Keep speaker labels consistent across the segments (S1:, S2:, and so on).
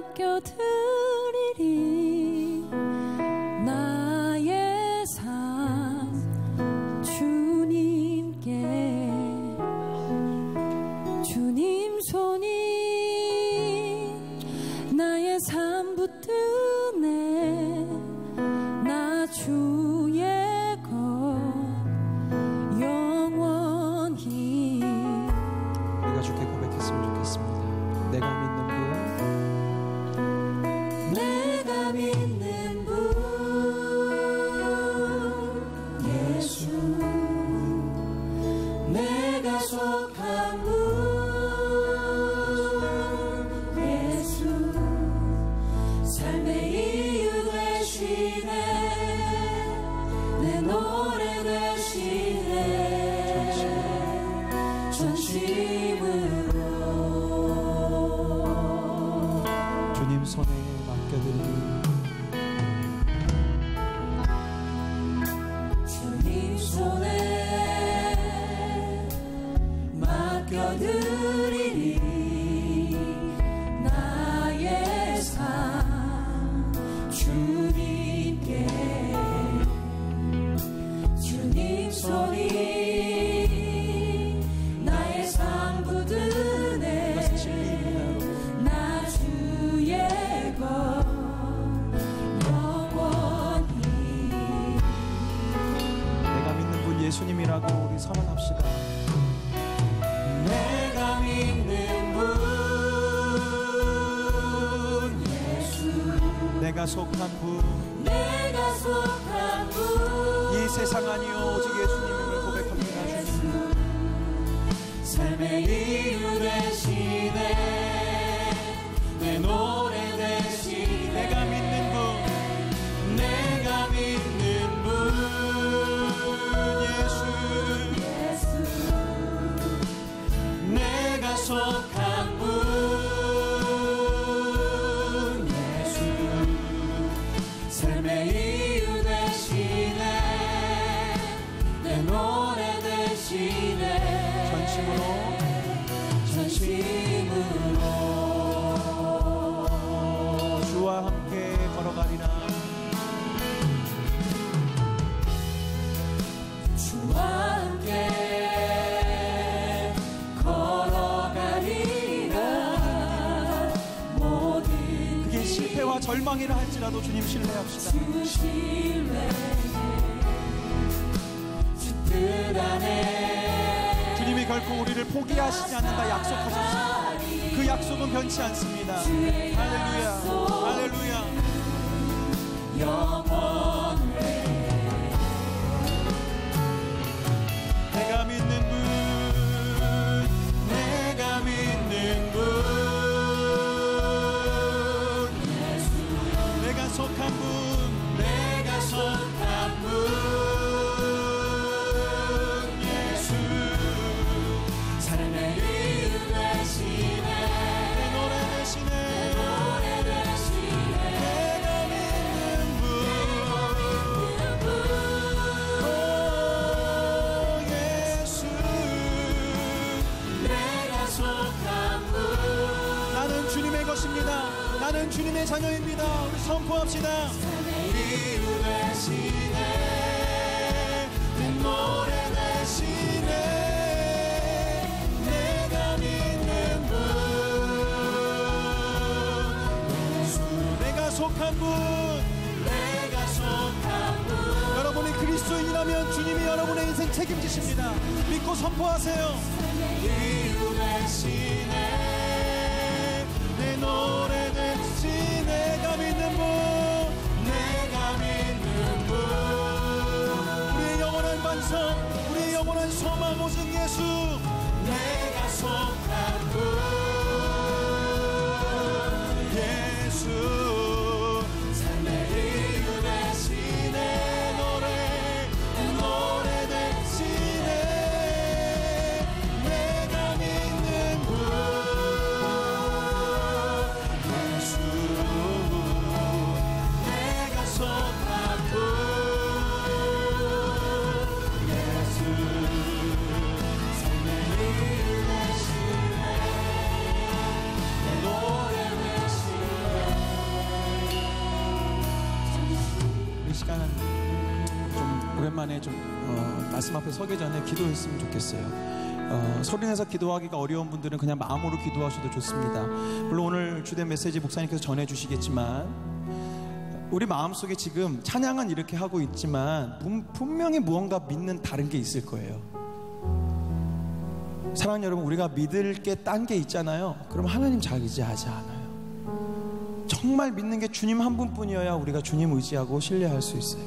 S1: 맡겨드리리. 나의 삶 주님께, 주님 손이 나의 삶 붙드네. 나 주의 것 영원히.
S2: 우리가 주께 고백했으면 좋겠습니다. 내가 믿는 분,
S1: 내가 믿는 분 예수, 내가 속한 분 예수, 삶의 이유 되시네. 내 노래 되시네. 전심으로
S2: 주님 손에 맡겨드리리.
S1: 주님 손에 맡겨드리리. 나의 삶 주님께, 주님 손이 나의 삶 붙드네. 나 주의 것 영원히.
S2: 내가 믿는 분 예수님이라고 우리 선언합시다.
S1: 내가 믿는 분 예수,
S2: 내가 속한 분,
S1: 내가 속한 분
S2: 이 세상 아니요 오직 예수님임을 고백합니다. 주님,
S1: 삶의 이유 되시네. 내 노래 되시네.
S2: 내가 믿는 분,
S1: 내가 믿는 분
S2: 예수,
S1: 내가 속한 분 예수, 삶의 이유 되시네. 내 노래 되시네.
S2: 전심으로
S1: 전심으로
S2: 주와 함께 걸어가리라.
S1: 주와 함께 걸어가리라. 모든
S2: 그게 실패와 절망이라 할지라도 주님 신뢰합시다.
S1: 주 신뢰 주 뜻 안에
S2: 주님이 결코 우리를 포기하시지 않는다 약속하셨습니다. 그 약속은 변치 않습니다. 할렐루야, 할렐루야.
S1: 영원해.
S2: 내가 믿는 분,
S1: 내가 믿는 분 예수,
S2: 내가 속한 분,
S1: 내가 속한 분 예수, 삶의 이유 되시네.
S2: 내 노래 대신에
S1: 노래 되시네.
S2: 내가 믿는 분, 오 예수,
S1: 내가 속한 분
S2: 나는 주님의 것입니다. 나는 주님의 자녀입니다. 우리 선포합시다.
S1: 이유 되시네. 내 노래 되시네. 내가 믿는 분 예수,
S2: 내가 속한 분,
S1: 내가 속한 분
S2: 여러분이 그리스도인이라면 주님이 여러분의 인생 책임지십니다. 믿고 선포하세요.
S1: 이유 되시네.
S2: 내 노래 대신 내가 믿는 분,
S1: 내가 믿는 분
S2: 우리의 영원한 반성, 우리의 영원한 소망 오직 예수.
S1: 내가 속한 분
S2: 예수,
S1: 삶의 이유 되시네.
S2: 내 노래 대신에
S1: 내가 믿는 분 예수, 내가 속한 분 예수, 삶의 이유 되시네.
S2: 시간은 좀 오랜만에 좀 말씀 앞에 서기 전에 기도했으면 좋겠어요. 소리 내서 기도하기가 어려운 분들은 그냥 마음으로 기도하셔도 좋습니다. 물론 오늘 주된 메시지 목사님께서 전해주시겠지만 우리 마음속에 지금 찬양은 이렇게 하고 있지만 분명히 무언가 믿는 다른 게 있을 거예요. 사랑하는 여러분, 우리가 믿을 게 딴 게 있잖아요. 그럼 하나님 잘 의지하지 않아요. 정말 믿는 게 주님 한 분뿐이어야 우리가 주님 의지하고 신뢰할 수 있어요.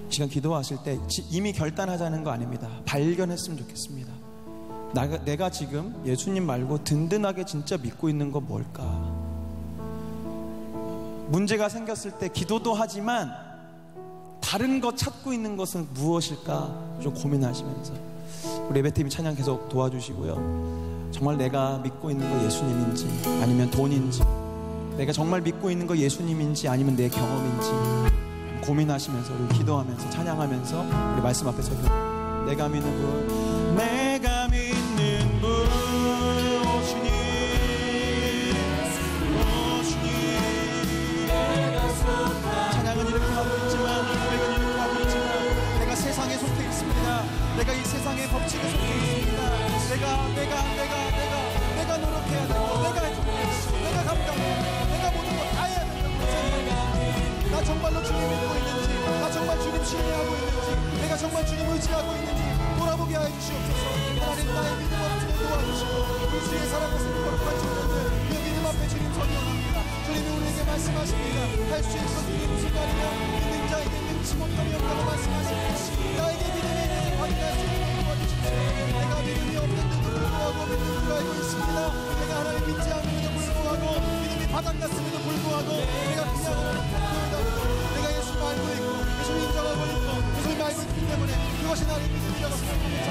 S2: 이 시간 기도하실 때 이미 결단하자는 거 아닙니다. 발견했으면 좋겠습니다. 내가 지금 예수님 말고 든든하게 진짜 믿고 있는 건 뭘까? 문제가 생겼을 때 기도도 하지만 다른 거 찾고 있는 것은 무엇일까 좀 고민하시면서 우리 예배팀이 찬양 계속 도와주시고요. 정말 내가 믿고 있는 거 예수님인지 아니면 돈인지, 내가 정말 믿고 있는 거 예수님인지 아니면 내 경험인지 고민하시면서 우리 기도하면서 찬양하면서 우리 말씀 앞에 서고 내가 믿는 분, 내가 믿는 분, 오 주님, 오 주님. 찬양은 이렇게 하고 있지만, 고백은 이렇게 하고 있지만 내가 세상에 속해 있습니다. 내가 이 세상의 법칙에 속해 있습니다. 내가 노력해야 되고, 내가 해주고, 내가 감당해야 되고, 내가 모든 거 다 해야 된다고 생각합니다. 나 정말로 주님 믿고 있는지, 나 정말 주님 신뢰하고 있는지, 내가 정말 주님 의지하고 있는지 돌아보게 하여 주시옵소서. 하나님, 나의 믿음 없음을 도와주시고 우리 주의 사랑과 거룩한 종들을 그 믿음 앞에 주님 전용합니다. 주님이 우리에게 말씀하십니다. 할 수 있는 것이 무슨 말이냐, 믿는 자에게 능치 못함이 없다고 말씀하십니다. 나에게 믿음이 있는지 확인할 수 있는 도와주십시오. 내가 믿음이 없는데도 불구하고 믿는 줄 알고 있습니다. 내가 하나님 믿지 않는데도 불구하고 믿음이 바닥났음에도 불구하고 내가 그냥 하나님 내가 예수를 알고 있고 예수를 인정하고 있고 예수를 알고 있기 때문에 그것이 나를 믿음이라고 생각합니다.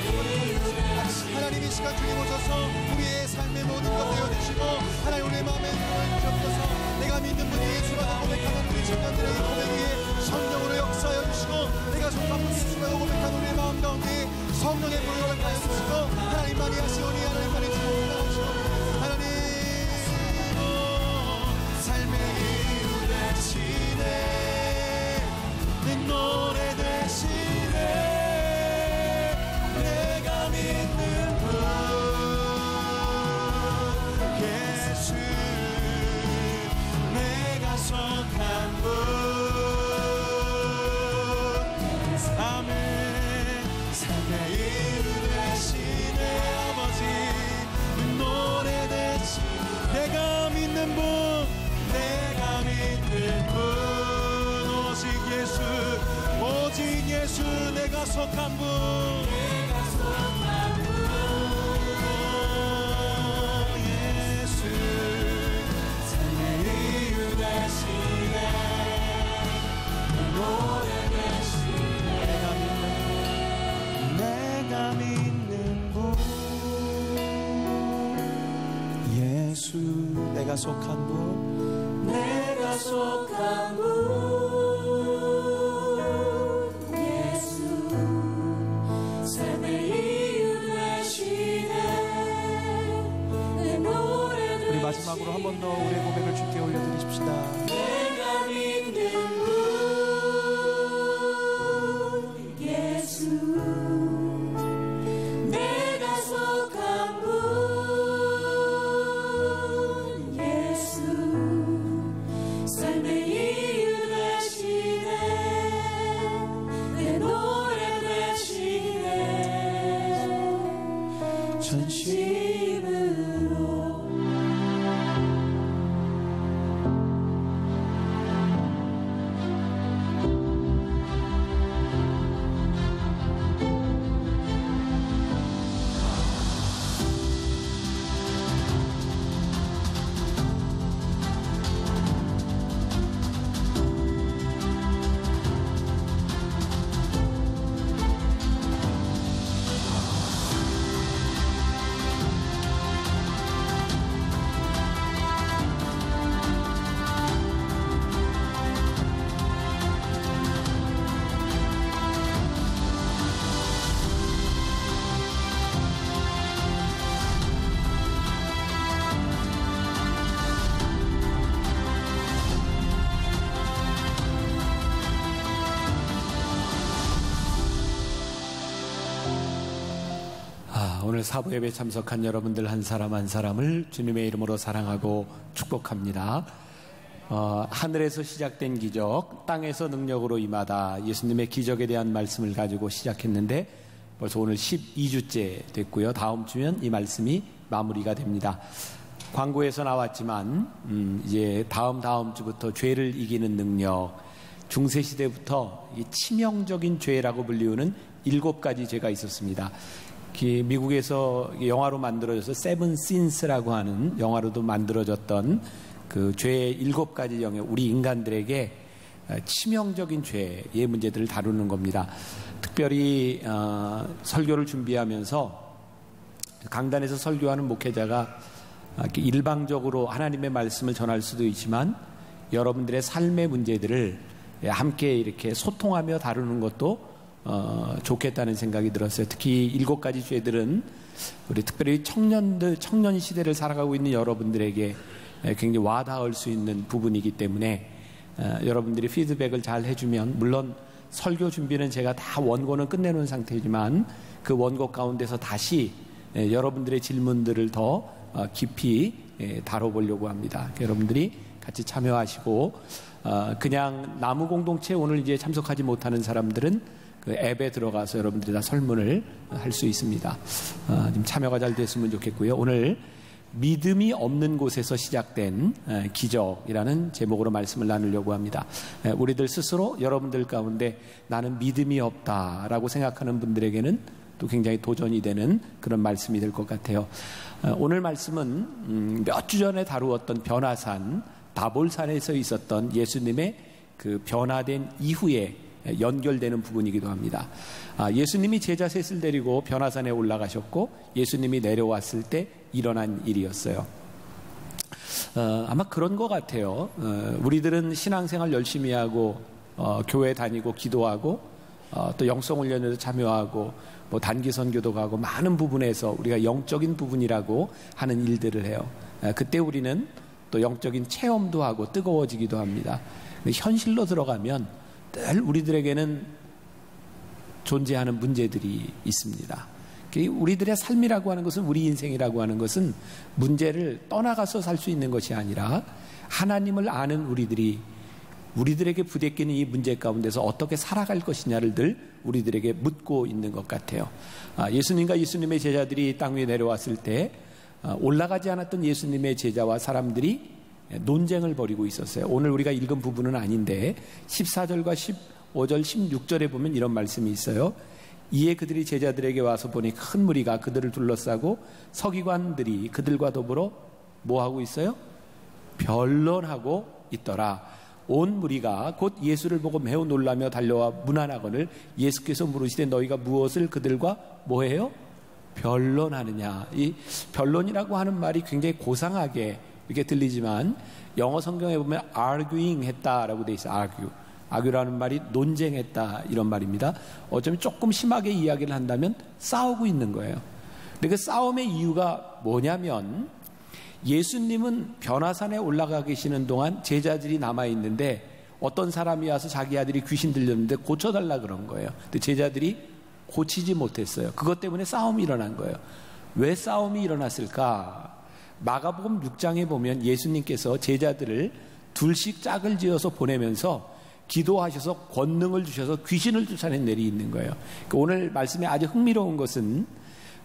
S2: 하나님 이 시간 주님 오셔서 우리의 삶의 모든 것 되어주시고 하나님 우리의 마음에 들어주셔서 내가 믿는 분이 예수라고 고백하는 우리 청년들의 이 고백 위에 성령으로 역사하여 주시고 내가 속한 분 예수라고 고백하는 우리의 마음 가운데 성령의 보혈을 하여 주시고 하나님만이 하시오니 하나님만이 주옵시고 하나님 삶의 이유 되시네 내 노래 되시네 내가 믿는 분 예수 내가 속한 분 아멘 삶의 이유 되시네 아버지 내 노래 되시네 내가 믿는 분 내가 믿는 분 오직 예수 오직 예수 내가 속한 분 내가 속한 분 예수 삶의 이유 되시네 노래 되시네 내가 믿는 분 예수 내가 속한 분 내가 속한 분 마지막으로 한 번 더 우리의 고백을 주께 올려드리십시다. 내가 믿는 분 예수 내가 속한 분 예수 삶의 이유 되시네 내 노래 되시네 전심으로
S3: 오늘 사부 예배 참석한 여러분들 한 사람 한 사람을 주님의 이름으로 사랑하고 축복합니다. 하늘에서 시작된 기적, 땅에서 능력으로 임하다. 예수님의 기적에 대한 말씀을 가지고 시작했는데 벌써 오늘 12주째 됐고요. 다음 주면 이 말씀이 마무리가 됩니다. 광고에서 나왔지만 이제 다음 주부터 죄를 이기는 능력, 중세시대부터 치명적인 죄라고 불리우는 7가지 죄가 있었습니다. 미국에서 영화로 만들어져서 세븐 신스라고 하는 영화로도 만들어졌던 그 죄의 7가지 영역, 우리 인간들에게 치명적인 죄의 문제들을 다루는 겁니다. 특별히 설교를 준비하면서 강단에서 설교하는 목회자가 일방적으로 하나님의 말씀을 전할 수도 있지만 여러분들의 삶의 문제들을 함께 이렇게 소통하며 다루는 것도 좋겠다는 생각이 들었어요. 특히 7가지 죄들은 우리 특별히 청년 시대를 살아가고 있는 여러분들에게 굉장히 와닿을 수 있는 부분이기 때문에 여러분들이 피드백을 잘 해주면, 물론 설교 준비는 제가 다 원고는 끝내놓은 상태지만 그 원고 가운데서 다시 여러분들의 질문들을 더 깊이 다뤄보려고 합니다. 여러분들이 같이 참여하시고, 그냥 나무 공동체 오늘 이제 참석하지 못하는 사람들은 그 앱에 들어가서 여러분들이 다 설문을 할 수 있습니다. 좀 참여가 잘 됐으면 좋겠고요. 오늘 믿음이 없는 곳에서 시작된 기적이라는 제목으로 말씀을 나누려고 합니다. 우리들 스스로 여러분들 가운데 나는 믿음이 없다라고 생각하는 분들에게는 또 굉장히 도전이 되는 그런 말씀이 될 것 같아요. 오늘 말씀은 몇 주 전에 다루었던 변화산 다볼산에서 있었던 예수님의 그 변화된 이후에 연결되는 부분이기도 합니다. 예수님이 제자 셋을 데리고 변화산에 올라가셨고 예수님이 내려왔을 때 일어난 일이었어요. 아마 그런 것 같아요. 우리들은 신앙생활 열심히 하고 교회 다니고 기도하고 또 영성훈련에도 참여하고 뭐 단기 선교도 가고 많은 부분에서 우리가 영적인 부분이라고 하는 일들을 해요. 그때 우리는 또 영적인 체험도 하고 뜨거워지기도 합니다. 근데 현실로 들어가면 늘 우리들에게는 존재하는 문제들이 있습니다. 우리들의 삶이라고 하는 것은, 우리 인생이라고 하는 것은 문제를 떠나가서 살 수 있는 것이 아니라 하나님을 아는 우리들에게 부대끼는 이 문제 가운데서 어떻게 살아갈 것이냐를 늘 우리들에게 묻고 있는 것 같아요. 예수님과 예수님의 제자들이 땅 위에 내려왔을 때 올라가지 않았던 예수님의 제자와 사람들이 논쟁을 벌이고 있었어요. 오늘 우리가 읽은 부분은 아닌데 14절과 15절, 16절에 보면 이런 말씀이 있어요. 이에 그들이 제자들에게 와서 보니 큰 무리가 그들을 둘러싸고 서기관들이 그들과 더불어 뭐하고 있어요? 변론하고 있더라. 온 무리가 곧 예수를 보고 매우 놀라며 달려와 문안하거늘 예수께서 물으시되 너희가 무엇을 그들과 뭐해요? 변론하느냐. 이 변론이라고 하는 말이 굉장히 고상하게 이렇게 들리지만 영어 성경에 보면 arguing 했다라고 돼 있어요. argue라는 말이 논쟁했다 이런 말입니다. 어쩌면 조금 심하게 이야기를 한다면 싸우고 있는 거예요. 근데 그 싸움의 이유가 뭐냐면 예수님은 변화산에 올라가 계시는 동안 제자들이 남아있는데 어떤 사람이 와서 자기 아들이 귀신 들렸는데 고쳐달라 그런 거예요. 근데 제자들이 고치지 못했어요. 그것 때문에 싸움이 일어난 거예요. 왜 싸움이 일어났을까? 마가복음 6장에 보면 예수님께서 제자들을 둘씩 짝을 지어서 보내면서 기도하셔서 권능을 주셔서 귀신을 쫓아낸 일이 있는 거예요. 그러니까 오늘 말씀에 아주 흥미로운 것은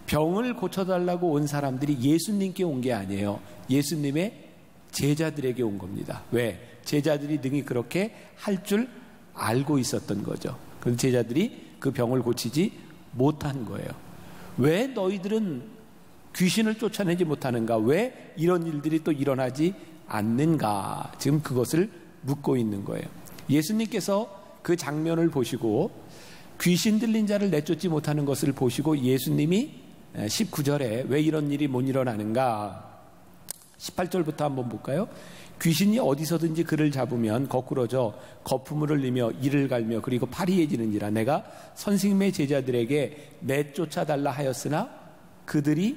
S3: 병을 고쳐달라고 온 사람들이 예수님께 온 게 아니에요. 예수님의 제자들에게 온 겁니다. 왜? 제자들이 능히 그렇게 할 줄 알고 있었던 거죠. 그래서 제자들이 그 병을 고치지 못한 거예요. 왜 너희들은 귀신을 쫓아내지 못하는가? 왜 이런 일들이 또 일어나지 않는가? 지금 그것을 묻고 있는 거예요. 예수님께서 그 장면을 보시고 귀신 들린 자를 내쫓지 못하는 것을 보시고 예수님이 19절에 왜 이런 일이 못 일어나는가? 18절부터 한번 볼까요? 귀신이 어디서든지 그를 잡으면 거꾸러져 거품을 흘리며 이를 갈며 그리고 파리해지는지라 내가 선생님의 제자들에게 내쫓아달라 하였으나 그들이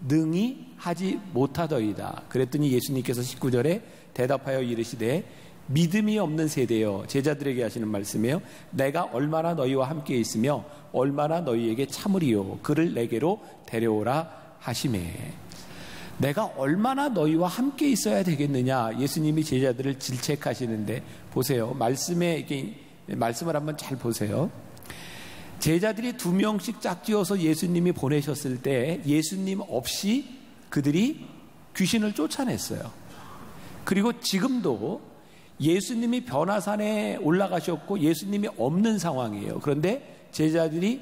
S3: 능히 하지 못하더이다. 그랬더니 예수님께서 19절에 대답하여 이르시되 믿음이 없는 세대여, 제자들에게 하시는 말씀이에요. 내가 얼마나 너희와 함께 있으며 얼마나 너희에게 참으리요. 그를 내게로 데려오라 하시매. 내가 얼마나 너희와 함께 있어야 되겠느냐. 예수님이 제자들을 질책하시는데 보세요. 말씀을 한번 잘 보세요. 제자들이 2명씩 짝지어서 예수님이 보내셨을 때 예수님 없이 그들이 귀신을 쫓아냈어요. 그리고 지금도 예수님이 변화산에 올라가셨고 예수님이 없는 상황이에요. 그런데 제자들이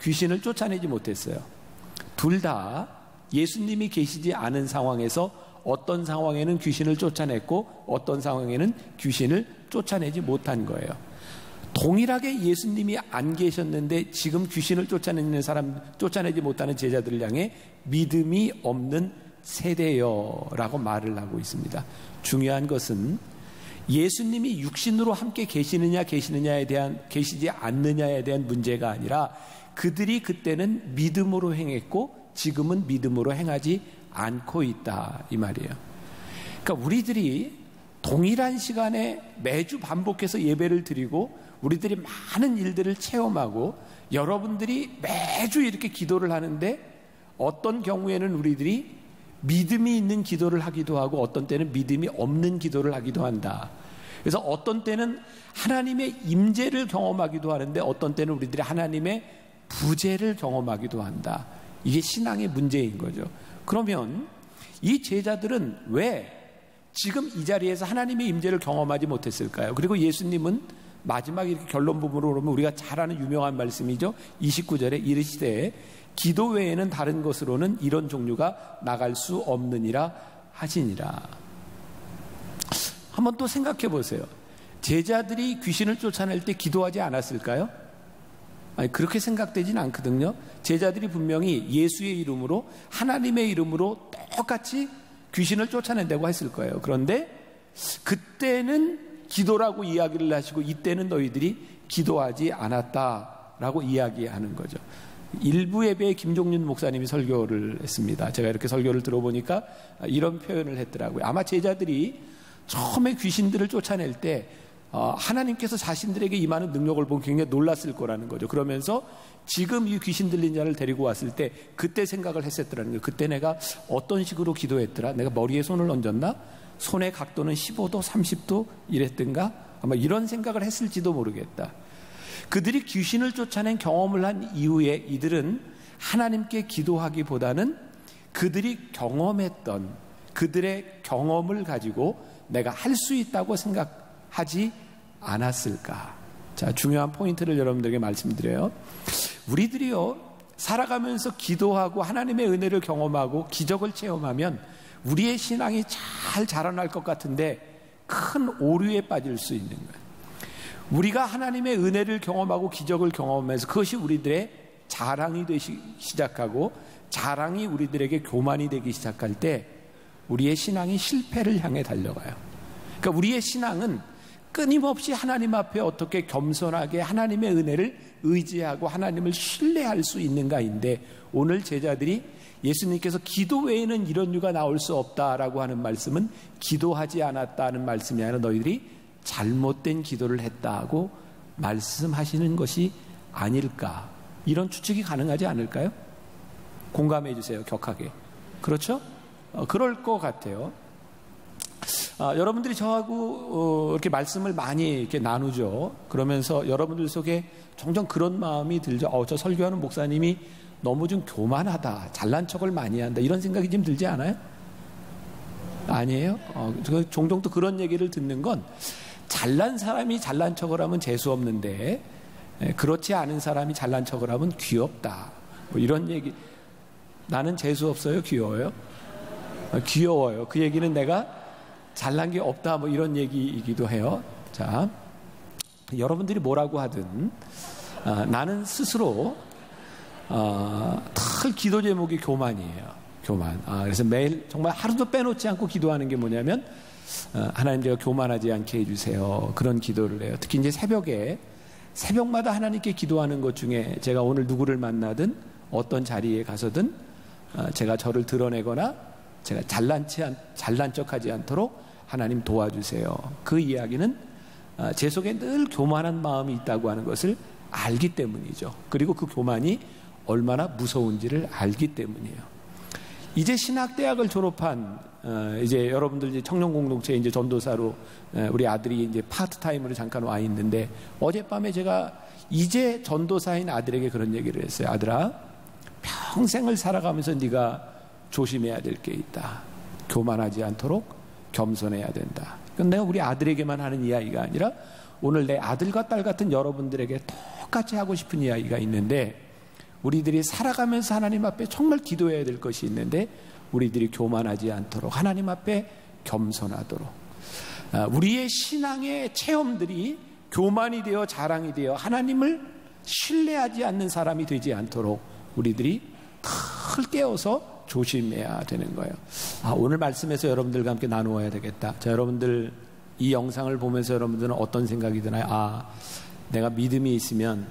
S3: 귀신을 쫓아내지 못했어요. 둘 다 예수님이 계시지 않은 상황에서 어떤 상황에는 귀신을 쫓아냈고 어떤 상황에는 귀신을 쫓아내지 못한 거예요. 동일하게 예수님이 안 계셨는데 지금 귀신을 쫓아내지 못하는 제자들을 향해 믿음이 없는 세대여라고 말을 하고 있습니다. 중요한 것은 예수님이 육신으로 함께 계시지 않느냐에 대한 문제가 아니라 그들이 그때는 믿음으로 행했고 지금은 믿음으로 행하지 않고 있다, 이 말이에요. 그러니까 우리들이 동일한 시간에 매주 반복해서 예배를 드리고 우리들이 많은 일들을 체험하고 여러분들이 매주 이렇게 기도를 하는데 어떤 경우에는 우리들이 믿음이 있는 기도를 하기도 하고 어떤 때는 믿음이 없는 기도를 하기도 한다. 그래서 어떤 때는 하나님의 임재를 경험하기도 하는데 어떤 때는 우리들이 하나님의 부재를 경험하기도 한다. 이게 신앙의 문제인 거죠. 그러면 이 제자들은 왜 지금 이 자리에서 하나님의 임재를 경험하지 못했을까요? 그리고 예수님은 마지막 이렇게 결론 부분으로 그러면 우리가 잘 아는 유명한 말씀이죠. 29절에 이르시되 기도 외에는 다른 것으로는 이런 종류가 나갈 수 없느니라 하시니라. 한번 또 생각해 보세요. 제자들이 귀신을 쫓아낼 때 기도하지 않았을까요? 아니, 그렇게 생각되진 않거든요. 제자들이 분명히 예수의 이름으로 하나님의 이름으로 똑같이 귀신을 쫓아낸다고 했을 거예요. 그런데 그때는 기도라고 이야기를 하시고 이때는 너희들이 기도하지 않았다라고 이야기하는 거죠. 일부 예배에 김종윤 목사님이 설교를 했습니다. 제가 이렇게 설교를 들어보니까 이런 표현을 했더라고요. 아마 제자들이 처음에 귀신들을 쫓아낼 때 하나님께서 자신들에게 임하는 능력을 보고 굉장히 놀랐을 거라는 거죠. 그러면서 지금 이 귀신 들린 자를 데리고 왔을 때 그때 생각을 했었더라는 거예요. 그때 내가 어떤 식으로 기도했더라? 내가 머리에 손을 얹었나? 손의 각도는 15도, 30도 이랬던가? 아마 이런 생각을 했을지도 모르겠다. 그들이 귀신을 쫓아낸 경험을 한 이후에 이들은 하나님께 기도하기보다는 그들이 경험했던 그들의 경험을 가지고 내가 할 수 있다고 생각하지 않았을까? 자, 중요한 포인트를 여러분들에게 말씀드려요. 우리들이요, 살아가면서 기도하고 하나님의 은혜를 경험하고 기적을 체험하면 우리의 신앙이 잘 자라날 것 같은데 큰 오류에 빠질 수 있는 거예요. 우리가 하나님의 은혜를 경험하고 기적을 경험하면서 그것이 우리들의 자랑이 되기 시작하고 자랑이 우리들에게 교만이 되기 시작할 때 우리의 신앙이 실패를 향해 달려가요. 그러니까 우리의 신앙은 끊임없이 하나님 앞에 어떻게 겸손하게 하나님의 은혜를 의지하고 하나님을 신뢰할 수 있는가인데 오늘 제자들이 예수님께서 기도 외에는 이런 유가 나올 수 없다라고 하는 말씀은 기도하지 않았다는 말씀이 아니라 너희들이 잘못된 기도를 했다고 말씀하시는 것이 아닐까, 이런 추측이 가능하지 않을까요? 공감해 주세요. 격하게. 그렇죠? 그럴 것 같아요. 여러분들이 저하고 이렇게 말씀을 많이 이렇게 나누죠. 그러면서 여러분들 속에 종종 그런 마음이 들죠. 저 설교하는 목사님이 너무 좀 교만하다, 잘난 척을 많이 한다, 이런 생각이 좀 들지 않아요? 아니에요? 종종 또 그런 얘기를 듣는 건 잘난 사람이 잘난 척을 하면 재수 없는데 그렇지 않은 사람이 잘난 척을 하면 귀엽다, 뭐 이런 얘기. 나는 재수 없어요? 귀여워요? 귀여워요. 그 얘기는 내가 잘난 게 없다, 뭐 이런 얘기이기도 해요. 자, 여러분들이 뭐라고 하든 나는 스스로 늘 기도 제목이 교만이에요. 교만. 그래서 매일 정말 하루도 빼놓지 않고 기도하는 게 뭐냐면 하나님, 제가 교만하지 않게 해주세요. 그런 기도를 해요. 특히 이제 새벽마다 하나님께 기도하는 것 중에 제가 오늘 누구를 만나든 어떤 자리에 가서든 제가 저를 드러내거나 제가 잘난 척하지 않도록 하나님 도와주세요. 그 이야기는 제 속에 늘 교만한 마음이 있다고 하는 것을 알기 때문이죠. 그리고 그 교만이 얼마나 무서운지를 알기 때문이에요. 이제 신학대학을 졸업한 이제 여러분들 이제 청년공동체 이제 전도사로 우리 아들이 이제 파트타임으로 잠깐 와 있는데, 어젯밤에 제가 이제 전도사인 아들에게 그런 얘기를 했어요. 아들아, 평생을 살아가면서 네가 조심해야 될 게 있다. 교만하지 않도록 겸손해야 된다. 그건 내가 우리 아들에게만 하는 이야기가 아니라 오늘 내 아들과 딸 같은 여러분들에게 똑같이 하고 싶은 이야기가 있는데, 우리들이 살아가면서 하나님 앞에 정말 기도해야 될 것이 있는데, 우리들이 교만하지 않도록, 하나님 앞에 겸손하도록, 우리의 신앙의 체험들이 교만이 되어 자랑이 되어 하나님을 신뢰하지 않는 사람이 되지 않도록 우리들이 늘 깨어서 조심해야 되는 거예요. 오늘 말씀에서 여러분들과 함께 나누어야 되겠다. 자, 여러분들 이 영상을 보면서 여러분들은 어떤 생각이 드나요? 내가 믿음이 있으면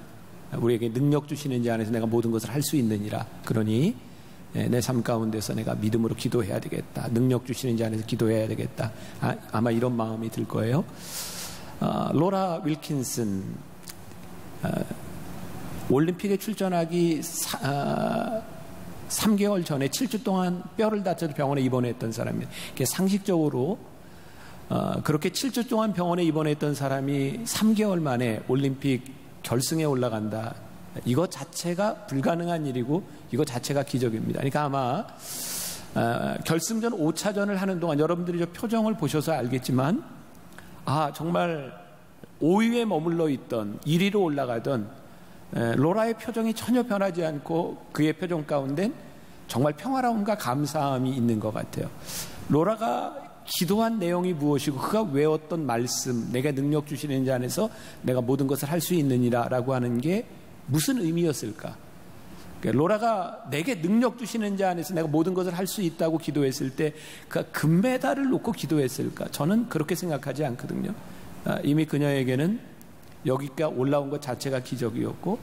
S3: 우리에게 능력 주시는 자 안에서 내가 모든 것을 할 수 있느니라. 그러니 내 삶 가운데서 내가 믿음으로 기도해야 되겠다. 능력 주시는 자 안에서 기도해야 되겠다. 아마 이런 마음이 들 거예요. 로라 윌킨슨, 올림픽에 출전하기 3개월 전에 7주 동안 뼈를 다쳐서 병원에 입원했던 사람이에요. 상식적으로 그렇게 7주 동안 병원에 입원했던 사람이 3개월 만에 올림픽 결승에 올라간다. 이거 자체가 불가능한 일이고 이거 자체가 기적입니다. 그러니까 아마 결승전 5차전을 하는 동안 여러분들이 저 표정을 보셔서 알겠지만, 정말 5위에 머물러 있던 1위로 올라가던 로라의 표정이 전혀 변하지 않고 그의 표정 가운데 정말 평화로움과 감사함이 있는 것 같아요. 로라가 기도한 내용이 무엇이고 그가 외웠던 말씀, 내가 능력 주시는 자 안에서 내가 모든 것을 할 수 있느니라 라고 하는 게 무슨 의미였을까? 로라가 내게 능력 주시는 자 안에서 내가 모든 것을 할 수 있다고 기도했을 때 그가 금메달을 놓고 기도했을까? 저는 그렇게 생각하지 않거든요. 이미 그녀에게는 여기까지 올라온 것 자체가 기적이었고,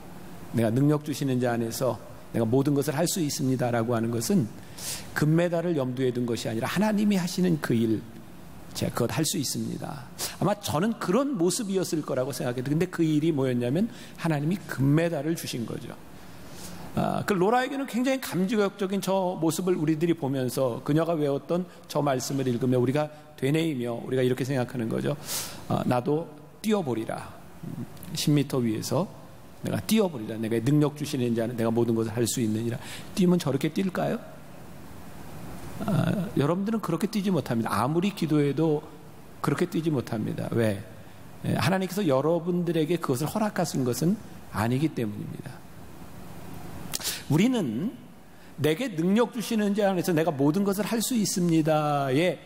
S3: 내가 능력 주시는 자 안에서 내가 모든 것을 할 수 있습니다 라고 하는 것은 금메달을 염두에 둔 것이 아니라 하나님이 하시는 그 일, 제가 그것 할 수 있습니다. 아마 저는 그런 모습이었을 거라고 생각해요. 근데 그 일이 뭐였냐면 하나님이 금메달을 주신 거죠. 그 로라에게는 굉장히 감격적인 저 모습을 우리들이 보면서 그녀가 외웠던 저 말씀을 읽으며 우리가 되뇌이며 우리가 이렇게 생각하는 거죠. 나도 뛰어보리라. 10m 위에서 내가 뛰어보리라. 내가 능력 주시는 자는 내가 모든 것을 할 수 있느니라. 뛰면 저렇게 뛸까요? 여러분들은 그렇게 뛰지 못합니다. 아무리 기도해도 그렇게 뛰지 못합니다. 왜? 하나님께서 여러분들에게 그것을 허락하신 것은 아니기 때문입니다. 우리는 내게 능력 주시는 자 안에서 내가 모든 것을 할 수 있습니다에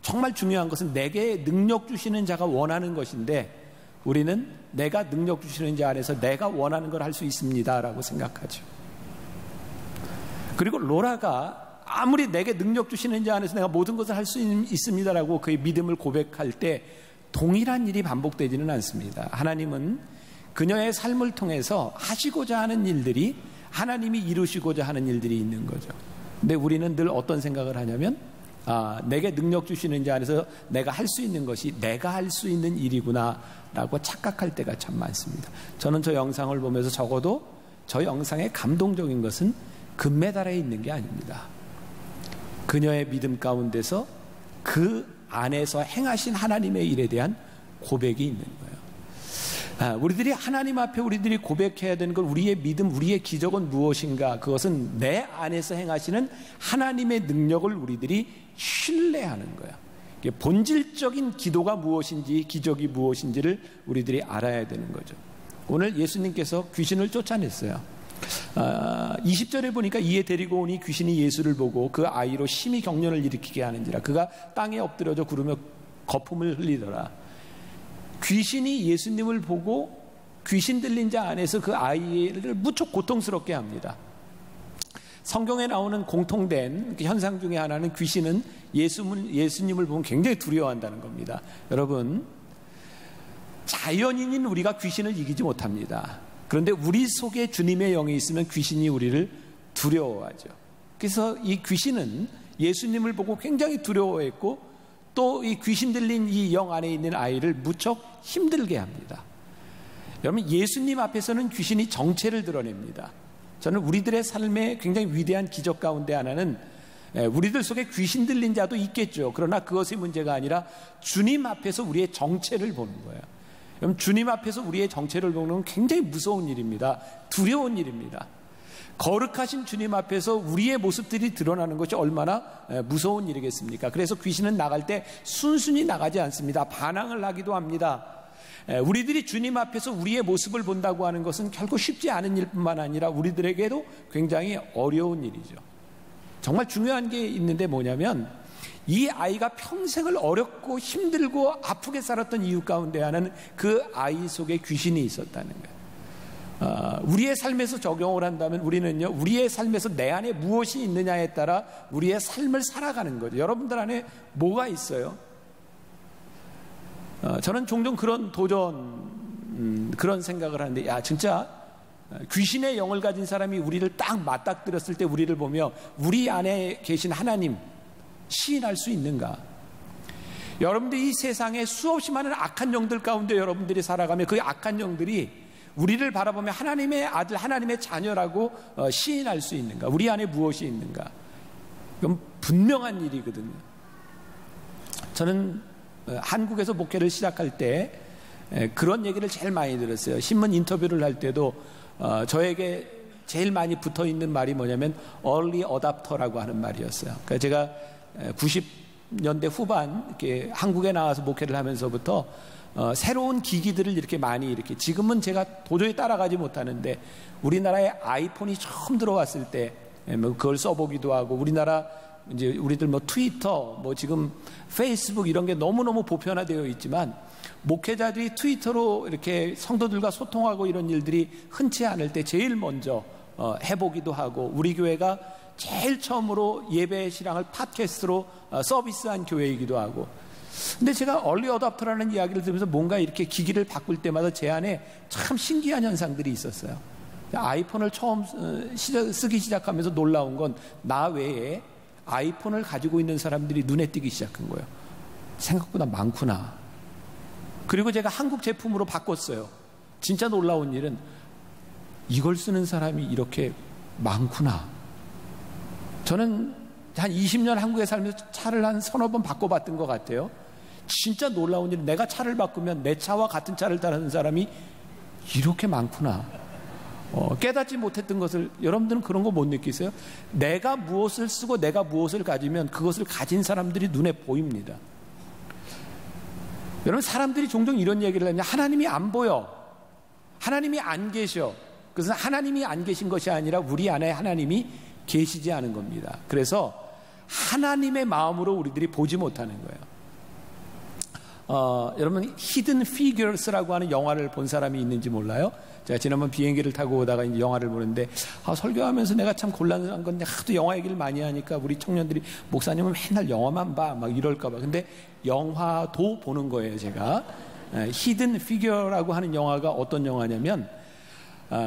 S3: 정말 중요한 것은 내게 능력 주시는 자가 원하는 것인데, 우리는 내가 능력 주시는 자 안에서 내가 원하는 걸 할 수 있습니다라고 생각하죠. 그리고 로라가 아무리 내게 능력 주시는 자 안에서 내가 모든 것을 할 수 있습니다라고 그의 믿음을 고백할 때 동일한 일이 반복되지는 않습니다. 하나님은 그녀의 삶을 통해서 하시고자 하는 일들이 하나님이 이루시고자 하는 일들이 있는 거죠. 근데 우리는 늘 어떤 생각을 하냐면 내게 능력 주시는 자 안에서 내가 할 수 있는 것이 내가 할 수 있는 일이구나 라고 착각할 때가 참 많습니다. 저는 저 영상을 보면서 적어도 저 영상의 감동적인 것은 금메달에 있는 게 아닙니다. 그녀의 믿음 가운데서 그 안에서 행하신 하나님의 일에 대한 고백이 있는 거예요. 우리들이 하나님 앞에 우리들이 고백해야 되는 건 우리의 믿음, 우리의 기적은 무엇인가? 그것은 내 안에서 행하시는 하나님의 능력을 우리들이 신뢰하는 거예요. 본질적인 기도가 무엇인지, 기적이 무엇인지를 우리들이 알아야 되는 거죠. 오늘 예수님께서 귀신을 쫓아냈어요. 20절에 보니까 이에 데리고 오니 귀신이 예수를 보고 그 아이로 심히 경련을 일으키게 하는지라 그가 땅에 엎드려져 구르며 거품을 흘리더라. 귀신이 예수님을 보고 귀신 들린 자 안에서 그 아이를 무척 고통스럽게 합니다. 성경에 나오는 공통된 현상 중에 하나는 귀신은 예수님을 보면 굉장히 두려워한다는 겁니다. 여러분, 자연인인 우리가 귀신을 이기지 못합니다. 그런데 우리 속에 주님의 영이 있으면 귀신이 우리를 두려워하죠. 그래서 이 귀신은 예수님을 보고 굉장히 두려워했고 또 이 귀신 들린 이 영 안에 있는 아이를 무척 힘들게 합니다. 여러분, 예수님 앞에서는 귀신이 정체를 드러냅니다. 저는 우리들의 삶에 굉장히 위대한 기적 가운데 하나는 우리들 속에 귀신 들린 자도 있겠죠. 그러나 그것이 문제가 아니라 주님 앞에서 우리의 정체를 보는 거예요. 여러분, 주님 앞에서 우리의 정체를 보는 건 굉장히 무서운 일입니다. 두려운 일입니다. 거룩하신 주님 앞에서 우리의 모습들이 드러나는 것이 얼마나 무서운 일이겠습니까? 그래서 귀신은 나갈 때 순순히 나가지 않습니다. 반항을 하기도 합니다. 우리들이 주님 앞에서 우리의 모습을 본다고 하는 것은 결코 쉽지 않은 일뿐만 아니라 우리들에게도 굉장히 어려운 일이죠. 정말 중요한 게 있는데 뭐냐면, 이 아이가 평생을 어렵고 힘들고 아프게 살았던 이유 가운데 하나는 그 아이 속에 귀신이 있었다는 거예요. 우리의 삶에서 적용을 한다면 우리는요, 우리의 삶에서 내 안에 무엇이 있느냐에 따라 우리의 삶을 살아가는 거죠. 여러분들 안에 뭐가 있어요? 저는 종종 그런 그런 생각을 하는데, 야, 진짜 귀신의 영을 가진 사람이 우리를 딱 맞닥뜨렸을 때 우리를 보며 우리 안에 계신 하나님 시인할 수 있는가? 여러분들 이 세상에 수없이 많은 악한 영들 가운데 여러분들이 살아가며 그 악한 영들이 우리를 바라보며 하나님의 아들, 하나님의 자녀라고 시인할 수 있는가? 우리 안에 무엇이 있는가? 이건 분명한 일이거든요. 저는 한국에서 목회를 시작할 때 그런 얘기를 제일 많이 들었어요. 신문 인터뷰를 할 때도 저에게 제일 많이 붙어있는 말이 뭐냐면 early adopter라고 하는 말이었어요. 그러니까 제가 90년대 후반 이렇게 한국에 나와서 목회를 하면서부터 새로운 기기들을 이렇게 많이 이렇게, 지금은 제가 도저히 따라가지 못하는데 우리나라에 아이폰이 처음 들어왔을 때 그걸 써보기도 하고, 우리나라 이제 우리들 뭐 트위터, 뭐 지금 페이스북 이런 게 너무너무 보편화되어 있지만 목회자들이 트위터로 이렇게 성도들과 소통하고 이런 일들이 흔치 않을 때 제일 먼저 해보기도 하고, 우리 교회가 제일 처음으로 예배 실황을 팟캐스트로 서비스한 교회이기도 하고. 근데 제가 얼리 어답터라는 이야기를 들으면서 뭔가 이렇게 기기를 바꿀 때마다 제 안에 참 신기한 현상들이 있었어요. 아이폰을 처음 쓰기 시작하면서 놀라운 건 나 외에 아이폰을 가지고 있는 사람들이 눈에 띄기 시작한 거예요. 생각보다 많구나. 그리고 제가 한국 제품으로 바꿨어요. 진짜 놀라운 일은 이걸 쓰는 사람이 이렇게 많구나. 저는 한 20년 한국에 살면서 차를 한 서너 번 바꿔봤던 것 같아요. 진짜 놀라운 일은 내가 차를 바꾸면 내 차와 같은 차를 타는 사람이 이렇게 많구나. 깨닫지 못했던 것을, 여러분들은 그런 거 못 느끼세요? 내가 무엇을 쓰고 내가 무엇을 가지면 그것을 가진 사람들이 눈에 보입니다. 여러분, 사람들이 종종 이런 얘기를 하면 하나님이 안 보여, 하나님이 안 계셔. 그것은 하나님이 안 계신 것이 아니라 우리 안에 하나님이 계시지 않은 겁니다. 그래서 하나님의 마음으로 우리들이 보지 못하는 거예요. 여러분, 히든 피규어스라고 하는 영화를 본 사람이 있는지 몰라요? 제가 지난번 비행기를 타고 오다가 이제 영화를 보는데, 설교하면서 내가 참 곤란한 건데 하도 영화 얘기를 많이 하니까 우리 청년들이 목사님은 맨날 영화만 봐 막 이럴까봐. 근데 영화도 보는 거예요. 제가 히든 피규어라고 하는 영화가 어떤 영화냐면,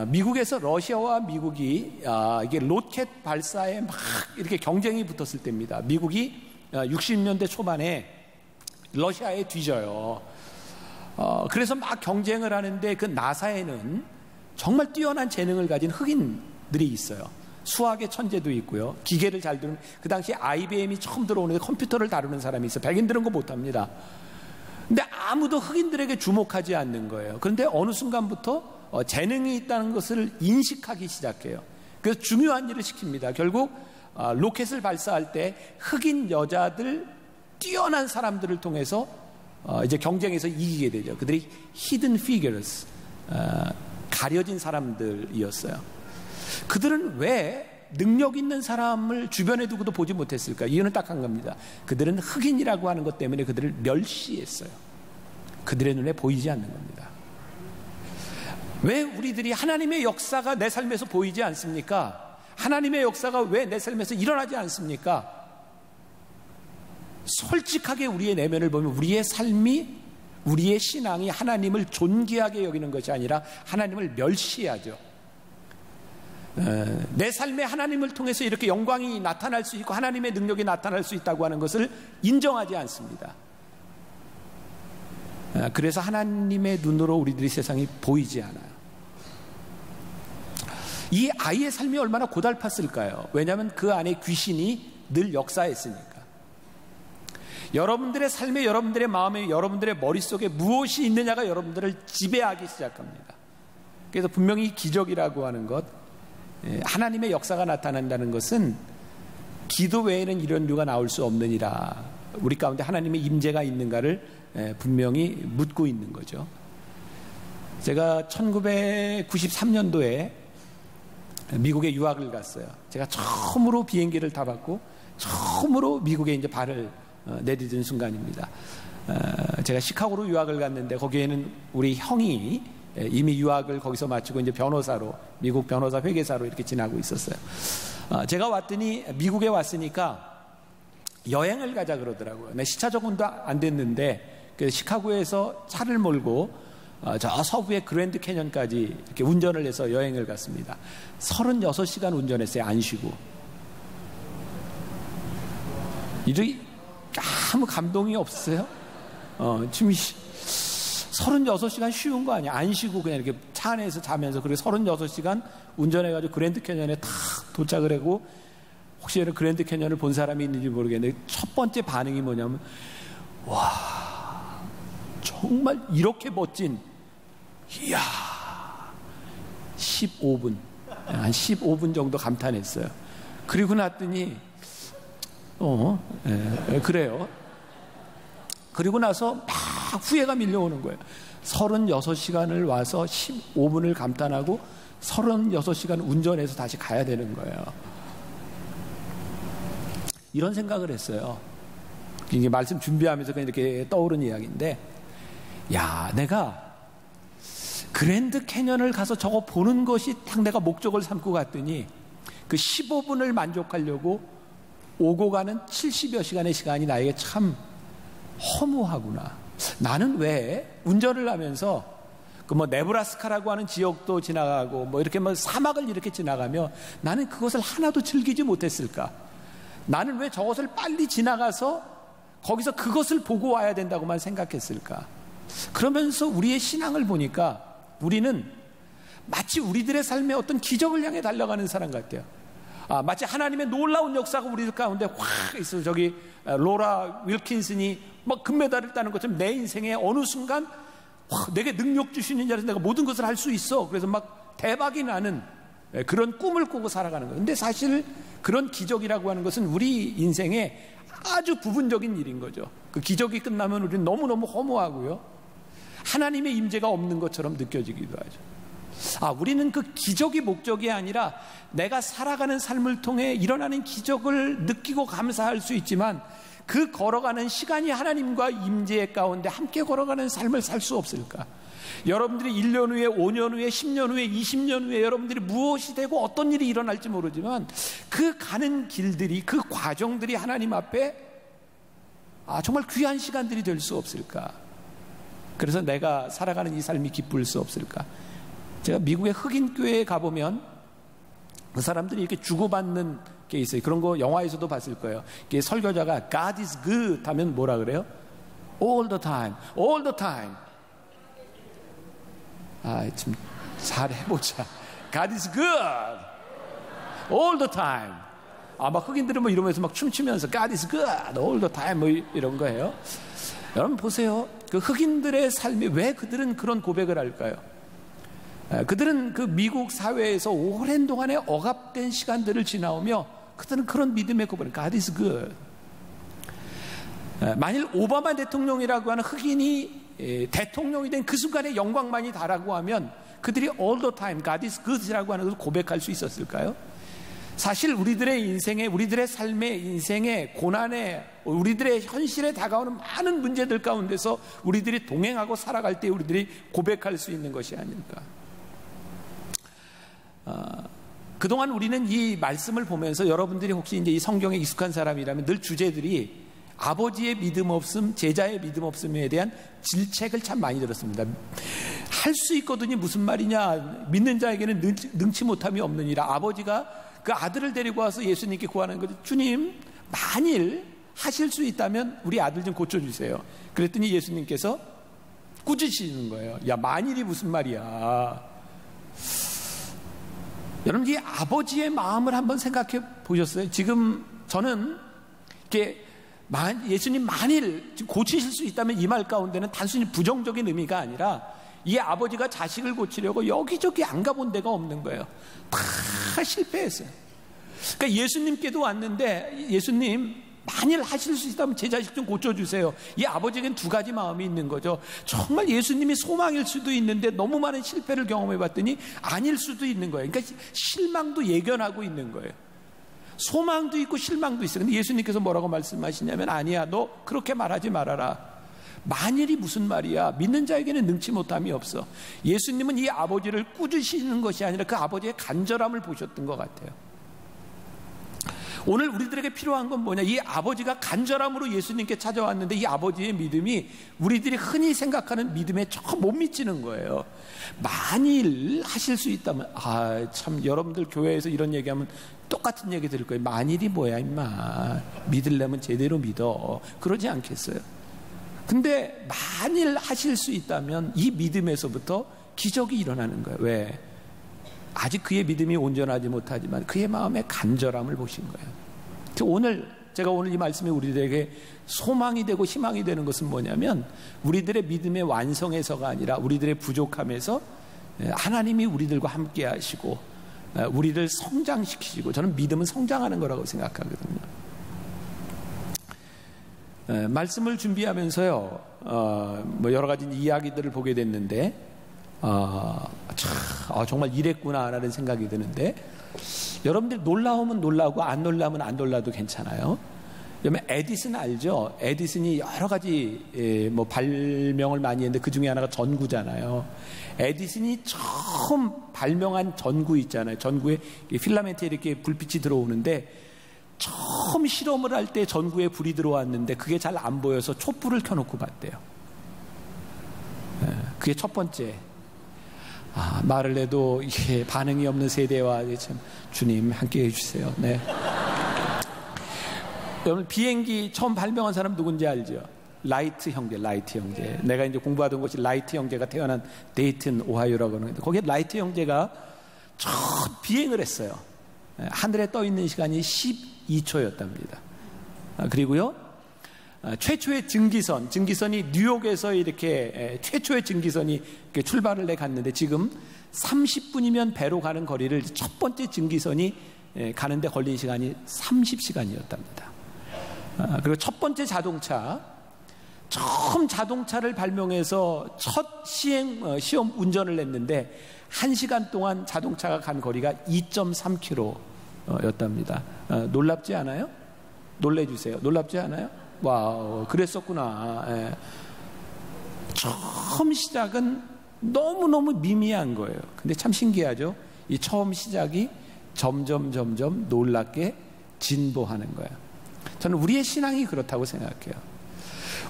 S3: 미국에서 러시아와 미국이 이게 로켓 발사에 막 이렇게 경쟁이 붙었을 때입니다. 미국이 60년대 초반에 러시아에 뒤져요. 그래서 막 경쟁을 하는데 그 나사에는 정말 뛰어난 재능을 가진 흑인들이 있어요. 수학의 천재도 있고요. 기계를 잘 다루는, 그 당시 IBM이 처음 들어오는데 컴퓨터를 다루는 사람이 있어요. 백인들은 그거 못합니다. 근데 아무도 흑인들에게 주목하지 않는 거예요. 그런데 어느 순간부터 재능이 있다는 것을 인식하기 시작해요. 그래서 중요한 일을 시킵니다. 결국 로켓을 발사할 때 흑인 여자들, 뛰어난 사람들을 통해서 이제 경쟁에서 이기게 되죠. 그들이 hidden figures, 가려진 사람들이었어요. 그들은 왜 능력 있는 사람을 주변에 두고도 보지 못했을까? 이유는 딱 한 겁니다. 그들은 흑인이라고 하는 것 때문에 그들을 멸시했어요. 그들의 눈에 보이지 않는 겁니다. 왜 우리들이 하나님의 역사가 내 삶에서 보이지 않습니까? 하나님의 역사가 왜 내 삶에서 일어나지 않습니까? 솔직하게 우리의 내면을 보면 우리의 삶이, 우리의 신앙이 하나님을 존귀하게 여기는 것이 아니라 하나님을 멸시하죠. 내 삶에 하나님을 통해서 이렇게 영광이 나타날 수 있고 하나님의 능력이 나타날 수 있다고 하는 것을 인정하지 않습니다. 그래서 하나님의 눈으로 우리들이 세상이 보이지 않아요. 이 아이의 삶이 얼마나 고달팠을까요? 왜냐하면 그 안에 귀신이 늘 역사했으니까. 여러분들의 삶에, 여러분들의 마음에, 여러분들의 머릿속에 무엇이 있느냐가 여러분들을 지배하기 시작합니다. 그래서 분명히 기적이라고 하는 것, 하나님의 역사가 나타난다는 것은 기도 외에는 이런 류가 나올 수 없느니라. 우리 가운데 하나님의 임재가 있는가를 분명히 묻고 있는 거죠. 제가 1993년도에 미국에 유학을 갔어요. 제가 처음으로 비행기를 타봤고 처음으로 미국에 이제 발을 내디딘 순간입니다. 제가 시카고로 유학을 갔는데 거기에는 우리 형이 이미 유학을 거기서 마치고 이제 변호사로, 미국 변호사 회계사로 이렇게 지나고 있었어요. 제가 왔더니 미국에 왔으니까 여행을 가자 그러더라고요. 시차 적응도 안 됐는데 그래서 시카고에서 차를 몰고 저 서부의 그랜드 캐년까지 이렇게 운전을 해서 여행을 갔습니다. 36시간 운전했어요. 안 쉬고. 이렇게 아무 감동이 없어요. 지금 36시간 쉬운 거 아니야. 안 쉬고 그냥 이렇게 차 안에서 자면서 그리고 36시간 운전해가지고 그랜드 캐년에 탁 도착을 하고, 혹시 그랜드 캐년을 본 사람이 있는지 모르겠는데 첫 번째 반응이 뭐냐면, 와, 정말 이렇게 멋진, 이야, 15분, 한 15분 정도 감탄했어요. 그리고 났더니 그래요. 그리고 나서 막 후회가 밀려오는 거예요. 36시간을 와서 15분을 감탄하고 36시간 운전해서 다시 가야 되는 거예요. 이런 생각을 했어요. 이게 말씀 준비하면서 그냥 이렇게 떠오른 이야기인데, 야, 내가 그랜드 캐년을 가서 저거 보는 것이 딱 내가 목적을 삼고 갔더니 그 15분을 만족하려고 오고 가는 70여 시간의 시간이 나에게 참 허무하구나. 나는 왜 운전을 하면서 그 뭐 네브라스카라고 하는 지역도 지나가고 뭐 이렇게 뭐 사막을 이렇게 지나가며 나는 그것을 하나도 즐기지 못했을까? 나는 왜 저것을 빨리 지나가서 거기서 그것을 보고 와야 된다고만 생각했을까? 그러면서 우리의 신앙을 보니까 우리는 마치 우리들의 삶에 어떤 기적을 향해 달려가는 사람 같아요. 마치 하나님의 놀라운 역사가 우리들 가운데 확 있어. 저기 로라 윌킨슨이 막 금메달을 따는 것처럼 내 인생에 어느 순간 내게 능력 주시는 자리에서 내가 모든 것을 할 수 있어. 그래서 막 대박이 나는 그런 꿈을 꾸고 살아가는 거예요. 근데 사실 그런 기적이라고 하는 것은 우리 인생의 아주 부분적인 일인 거죠. 그 기적이 끝나면 우리는 너무너무 허무하고요, 하나님의 임재가 없는 것처럼 느껴지기도 하죠. 우리는 그 기적이 목적이 아니라 내가 살아가는 삶을 통해 일어나는 기적을 느끼고 감사할 수 있지만 그 걸어가는 시간이 하나님과 임재 가운데 함께 걸어가는 삶을 살 수 없을까? 여러분들이 1년 후에, 5년 후에, 10년 후에, 20년 후에 여러분들이 무엇이 되고 어떤 일이 일어날지 모르지만 그 가는 길들이, 그 과정들이 하나님 앞에 정말 귀한 시간들이 될 수 없을까? 그래서 내가 살아가는 이 삶이 기쁠 수 없을까? 제가 미국의 흑인 교회에 가보면 그 사람들이 이렇게 주고받는 게 있어요. 그런 거 영화에서도 봤을 거예요. 이게 설교자가 God is good 하면 뭐라 그래요? All the time, all the time. 좀 잘 해보자. God is good, all the time. 막 흑인들은 뭐 이러면서 막 춤추면서 God is good, all the time 뭐 이런 거예요. 여러분 보세요. 그 흑인들의 삶이 왜 그들은 그런 고백을 할까요? 그들은 그 미국 사회에서 오랜 동안에 억압된 시간들을 지나오며 그들은 그런 믿음의 고백을, God is good. 만일 오바마 대통령이라고 하는 흑인이 대통령이 된 그 순간에 영광만이 다라고 하면 그들이 all the time God is good이라고 하는 것을 고백할 수 있었을까요? 사실 우리들의 인생에, 우리들의 삶의 인생에, 고난에, 우리들의 현실에 다가오는 많은 문제들 가운데서 우리들이 동행하고 살아갈 때 우리들이 고백할 수 있는 것이 아닐까. 그동안 우리는 이 말씀을 보면서 여러분들이 혹시 이제 이 성경에 익숙한 사람이라면 늘 주제들이 아버지의 믿음 없음, 제자의 믿음 없음에 대한 질책을 참 많이 들었습니다. 할 수 있거든요. 무슨 말이냐? 믿는 자에게는 능치 못함이 없느니라. 아버지가 그 아들을 데리고 와서 예수님께 구하는 거죠. 주님, 만일 하실 수 있다면 우리 아들 좀 고쳐주세요. 그랬더니 예수님께서 꾸짖으시는 거예요. 야, 만일이 무슨 말이야? 여러분, 이 아버지의 마음을 한번 생각해 보셨어요? 지금 저는 이렇게 예수님 만일 고치실 수 있다면 이 말 가운데는 단순히 부정적인 의미가 아니라 이 아버지가 자식을 고치려고 여기저기 안 가본 데가 없는 거예요. 다 실패했어요. 그러니까 예수님께도 왔는데, 예수님 만일 하실 수 있다면 제 자식 좀 고쳐주세요. 이 아버지에겐 두 가지 마음이 있는 거죠. 정말 예수님이 소망일 수도 있는데 너무 많은 실패를 경험해 봤더니 아닐 수도 있는 거예요. 그러니까 실망도 예견하고 있는 거예요. 소망도 있고 실망도 있어요. 근데 예수님께서 뭐라고 말씀하시냐면, 아니야, 너 그렇게 말하지 말아라. 만일이 무슨 말이야? 믿는 자에게는 능치 못함이 없어. 예수님은 이 아버지를 꾸짖으시는 것이 아니라 그 아버지의 간절함을 보셨던 것 같아요. 오늘 우리들에게 필요한 건 뭐냐? 이 아버지가 간절함으로 예수님께 찾아왔는데 이 아버지의 믿음이 우리들이 흔히 생각하는 믿음에 조금 못 미치는 거예요. 만일 하실 수 있다면, 참 여러분들 교회에서 이런 얘기하면 똑같은 얘기 들을 거예요. 만일이 뭐야 임마, 믿으려면 제대로 믿어, 그러지 않겠어요? 근데 만일 하실 수 있다면 이 믿음에서부터 기적이 일어나는 거예요. 왜? 아직 그의 믿음이 온전하지 못하지만 그의 마음의 간절함을 보신 거예요. 제가 오늘 이 말씀이 우리들에게 소망이 되고 희망이 되는 것은 뭐냐면, 우리들의 믿음의 완성에서가 아니라 우리들의 부족함에서 하나님이 우리들과 함께 하시고 우리를 성장시키시고, 저는 믿음은 성장하는 거라고 생각하거든요. 말씀을 준비하면서요, 뭐 여러 가지 이야기들을 보게 됐는데, 정말 이랬구나 라는 생각이 드는데, 여러분들 놀라우면 놀라고 안 놀라면 안 놀라도 괜찮아요. 여러분 에디슨 알죠? 에디슨이 여러 가지 뭐 발명을 많이 했는데 그 중에 하나가 전구잖아요. 에디슨이 처음 발명한 전구 있잖아요. 전구에 필라멘트에 이렇게 불빛이 들어오는데, 처음 실험을 할 때 전구에 불이 들어왔는데 그게 잘 안 보여서 촛불을 켜놓고 봤대요. 그게 첫 번째. 말을 해도 이게 반응이 없는 세대와 참 주님 함께 해주세요. 네. 여러분, 비행기 처음 발명한 사람 누군지 알죠? 라이트 형제. 내가 이제 공부하던 곳이 라이트 형제가 태어난 데이튼 오하이오라고 하는데, 거기에 라이트 형제가 첫 비행을 했어요. 하늘에 떠 있는 시간이 12초였답니다. 그리고요, 최초의 증기선이 뉴욕에서 이렇게 최초의 증기선이 출발을 해 갔는데, 지금 30분이면 배로 가는 거리를 첫 번째 증기선이 가는데 걸린 시간이 30시간이었답니다. 그리고 첫 번째 처음 자동차를 발명해서 첫 시험 운전을 했는데 1시간 동안 자동차가 간 거리가 2.3km였답니다. 놀랍지 않아요? 놀래주세요. 놀랍지 않아요? 와우, 그랬었구나. 예. 처음 시작은 너무너무 미미한 거예요. 근데 참 신기하죠? 이 처음 시작이 점점 놀랍게 진보하는 거예요. 저는 우리의 신앙이 그렇다고 생각해요.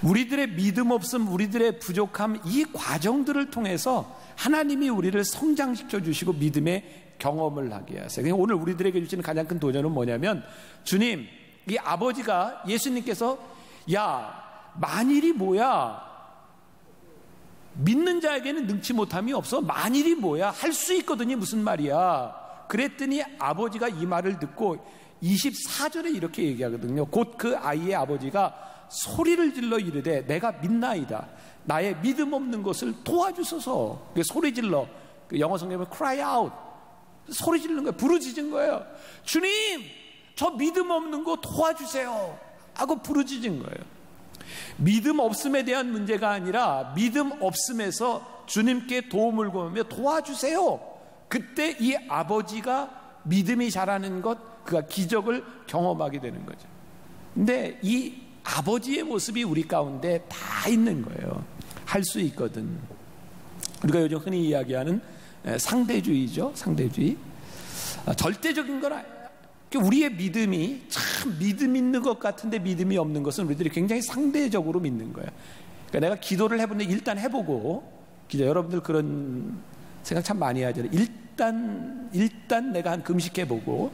S3: 우리들의 믿음 없음, 우리들의 부족함, 이 과정들을 통해서 하나님이 우리를 성장시켜 주시고 믿음의 경험을 하게 하세요. 오늘 우리들에게 주시는 가장 큰 도전은 뭐냐면, 주님, 이 아버지가, 예수님께서 야, 만일이 뭐야? 믿는 자에게는 능치 못함이 없어. 만일이 뭐야? 할 수 있거든요. 무슨 말이야? 그랬더니 아버지가 이 말을 듣고 24절에 이렇게 얘기하거든요. 곧 그 아이의 아버지가 소리를 질러 이르되 내가 믿나이다. 나의 믿음 없는 것을 도와주소서. 소리 질러. 영어 성경에 cry out. 소리 지르는 거예요. 부르짖은 거예요. 주님, 저 믿음 없는 거 도와주세요 하고 부르짖은 거예요. 믿음 없음에 대한 문제가 아니라 믿음 없음에서 주님께 도움을 구하며 도와주세요. 그때 이 아버지가 믿음이 자라는 것, 그가 기적을 경험하게 되는 거죠. 근데 이 아버지의 모습이 우리 가운데 다 있는 거예요. 할 수 있거든. 우리가 요즘 흔히 이야기하는 상대주의죠. 상대주의. 절대적인 건 우리의 믿음이 참 믿음 있는 것 같은데 믿음이 없는 것은 우리들이 굉장히 상대적으로 믿는 거예요. 그러니까 내가 기도를 해보는데 일단 해보고, 여러분들 그런 생각 참 많이 하잖아요. 일단 내가 한 금식해보고,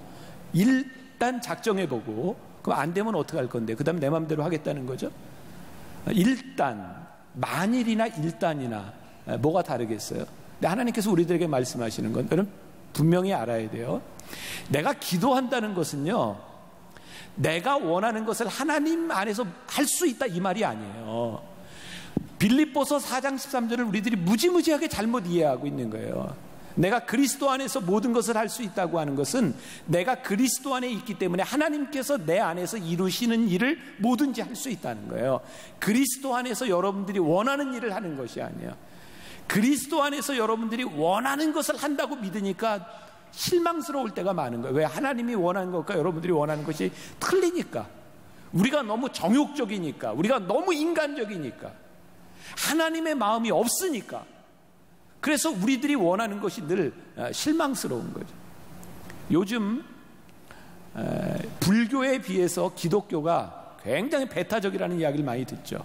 S3: 일단 작정해보고, 그럼 안 되면 어떻게 할 건데? 그 다음에 내 마음대로 하겠다는 거죠. 일단, 만일이나 일단이나 뭐가 다르겠어요? 근데 하나님께서 우리들에게 말씀하시는 건 여러분 분명히 알아야 돼요. 내가 기도한다는 것은요, 내가 원하는 것을 하나님 안에서 할 수 있다 이 말이 아니에요. 빌립보서 4장 13절을 우리들이 무지무지하게 잘못 이해하고 있는 거예요. 내가 그리스도 안에서 모든 것을 할 수 있다고 하는 것은 내가 그리스도 안에 있기 때문에 하나님께서 내 안에서 이루시는 일을 뭐든지 할 수 있다는 거예요. 그리스도 안에서 여러분들이 원하는 일을 하는 것이 아니에요. 그리스도 안에서 여러분들이 원하는 것을 한다고 믿으니까 실망스러울 때가 많은 거예요. 왜? 하나님이 원하는 것과 여러분들이 원하는 것이 틀리니까. 우리가 너무 정욕적이니까, 우리가 너무 인간적이니까, 하나님의 마음이 없으니까. 그래서 우리들이 원하는 것이 늘 실망스러운 거죠. 요즘 불교에 비해서 기독교가 굉장히 배타적이라는 이야기를 많이 듣죠.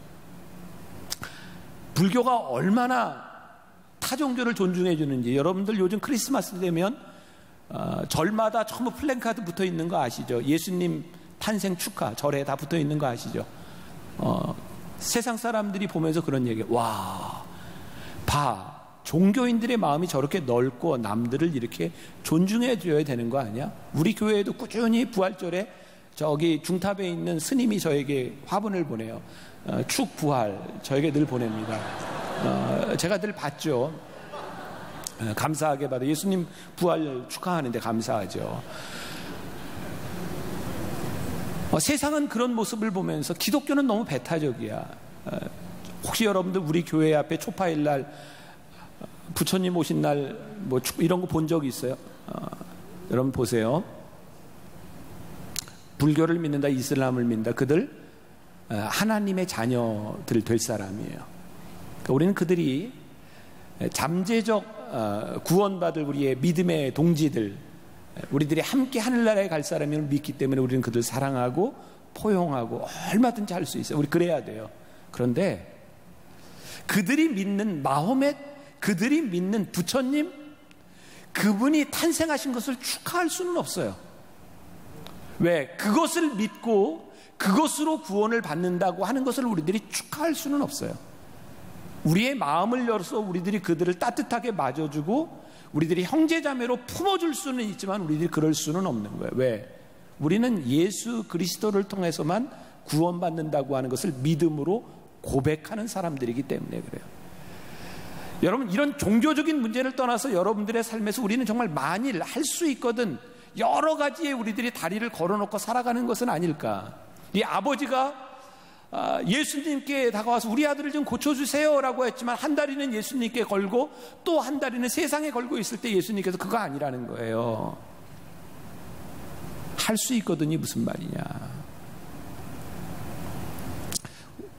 S3: 불교가 얼마나 타종교를 존중해 주는지. 여러분들 요즘 크리스마스 되면 절마다 전부 플랜카드 붙어 있는 거 아시죠? 예수님 탄생 축하 절에 다 붙어 있는 거 아시죠? 세상 사람들이 보면서 그런 얘기, 와, 봐, 종교인들의 마음이 저렇게 넓고 남들을 이렇게 존중해 줘야 되는 거 아니야? 우리 교회에도 꾸준히 부활절에 저기 중탑에 있는 스님이 저에게 화분을 보내요. 축 부활 저에게 늘 보냅니다. 제가 늘 받죠. 감사하게 받아. 예수님 부활 축하하는데 감사하죠. 세상은 그런 모습을 보면서 기독교는 너무 배타적이야. 혹시 여러분들 우리 교회 앞에 초파일 날, 부처님 오신 날 뭐 이런 거 본 적 있어요? 여러분 보세요. 불교를 믿는다, 이슬람을 믿는다, 그들 하나님의 자녀들 될 사람이에요. 그러니까 우리는 그들이 잠재적 구원받을 우리의 믿음의 동지들, 우리들이 함께 하늘나라에 갈 사람임을 믿기 때문에 우리는 그들 사랑하고 포용하고 얼마든지 할 수 있어요. 우리 그래야 돼요. 그런데 그들이 믿는 마호멧, 그들이 믿는 부처님, 그분이 탄생하신 것을 축하할 수는 없어요. 왜? 그것을 믿고 그것으로 구원을 받는다고 하는 것을 우리들이 축하할 수는 없어요. 우리의 마음을 열어서 우리들이 그들을 따뜻하게 맞아주고 우리들이 형제자매로 품어줄 수는 있지만 우리들이 그럴 수는 없는 거예요. 왜? 우리는 예수 그리스도를 통해서만 구원받는다고 하는 것을 믿음으로 고백하는 사람들이기 때문에 그래요. 여러분, 이런 종교적인 문제를 떠나서 여러분들의 삶에서 우리는 정말 만일 할 수 있거든 여러 가지의 우리들이 다리를 걸어놓고 살아가는 것은 아닐까. 이 아버지가 예수님께 다가와서 우리 아들을 좀 고쳐주세요 라고 했지만 한 다리는 예수님께 걸고 또 한 다리는 세상에 걸고 있을 때 예수님께서 그거 아니라는 거예요. 할 수 있거든이 무슨 말이냐.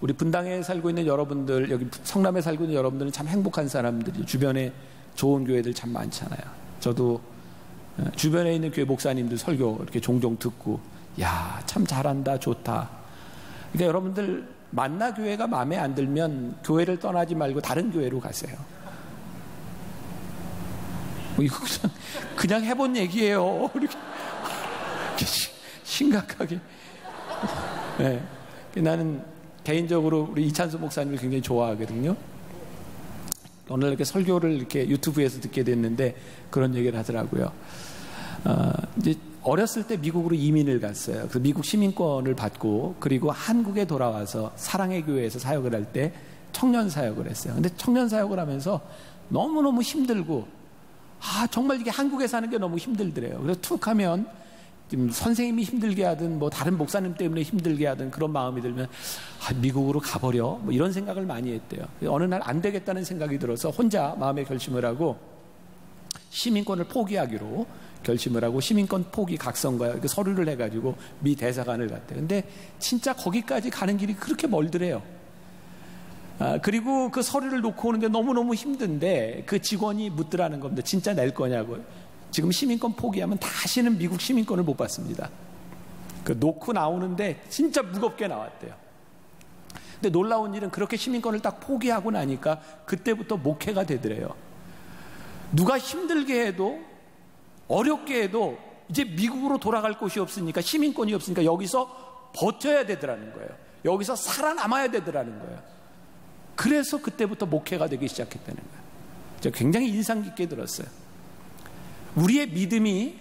S3: 우리 분당에 살고 있는 여러분들, 여기 성남에 살고 있는 여러분들은 참 행복한 사람들이, 주변에 좋은 교회들 참 많잖아요. 저도 주변에 있는 교회 목사님들 설교 이렇게 종종 듣고, 야, 참 잘한다, 좋다. 그러니까 여러분들 만나 교회가 마음에 안 들면 교회를 떠나지 말고 다른 교회로 가세요. 이거 그냥 해본 얘기예요. 이렇게 심각하게. 네. 나는 개인적으로 우리 이찬수 목사님을 굉장히 좋아하거든요. 오늘 이렇게 설교를 이렇게 유튜브에서 듣게 됐는데 그런 얘기를 하더라고요. 이제 어렸을 때 미국으로 이민을 갔어요. 그래서 미국 시민권을 받고 그리고 한국에 돌아와서 사랑의 교회에서 사역을 할 때 청년 사역을 했어요. 근데 청년 사역을 하면서 너무너무 힘들고, 정말 이게 한국에 사는 게 너무 힘들더래요. 그래서 툭 하면 지금 선생님이 힘들게 하든 뭐 다른 목사님 때문에 힘들게 하든 그런 마음이 들면 미국으로 가버려, 뭐 이런 생각을 많이 했대요. 어느 날 안 되겠다는 생각이 들어서 혼자 마음의 결심을 하고 시민권을 포기하기로 결심을 하고 시민권 포기 각서인가요? 서류를 해가지고 미 대사관을 갔대요. 근데 진짜 거기까지 가는 길이 그렇게 멀더래요. 그리고 그 서류를 놓고 오는데 너무너무 힘든데 그 직원이 묻더라는 겁니다. 진짜 낼 거냐고. 지금 시민권 포기하면 다시는 미국 시민권을 못 받습니다. 그 놓고 나오는데 진짜 무겁게 나왔대요. 근데 놀라운 일은 그렇게 시민권을 딱 포기하고 나니까 그때부터 목회가 되더래요. 누가 힘들게 해도 어렵게 해도 이제 미국으로 돌아갈 곳이 없으니까, 시민권이 없으니까 여기서 버텨야 되더라는 거예요. 여기서 살아남아야 되더라는 거예요. 그래서 그때부터 목회가 되기 시작했다는 거예요. 제가 굉장히 인상 깊게 들었어요. 우리의 믿음이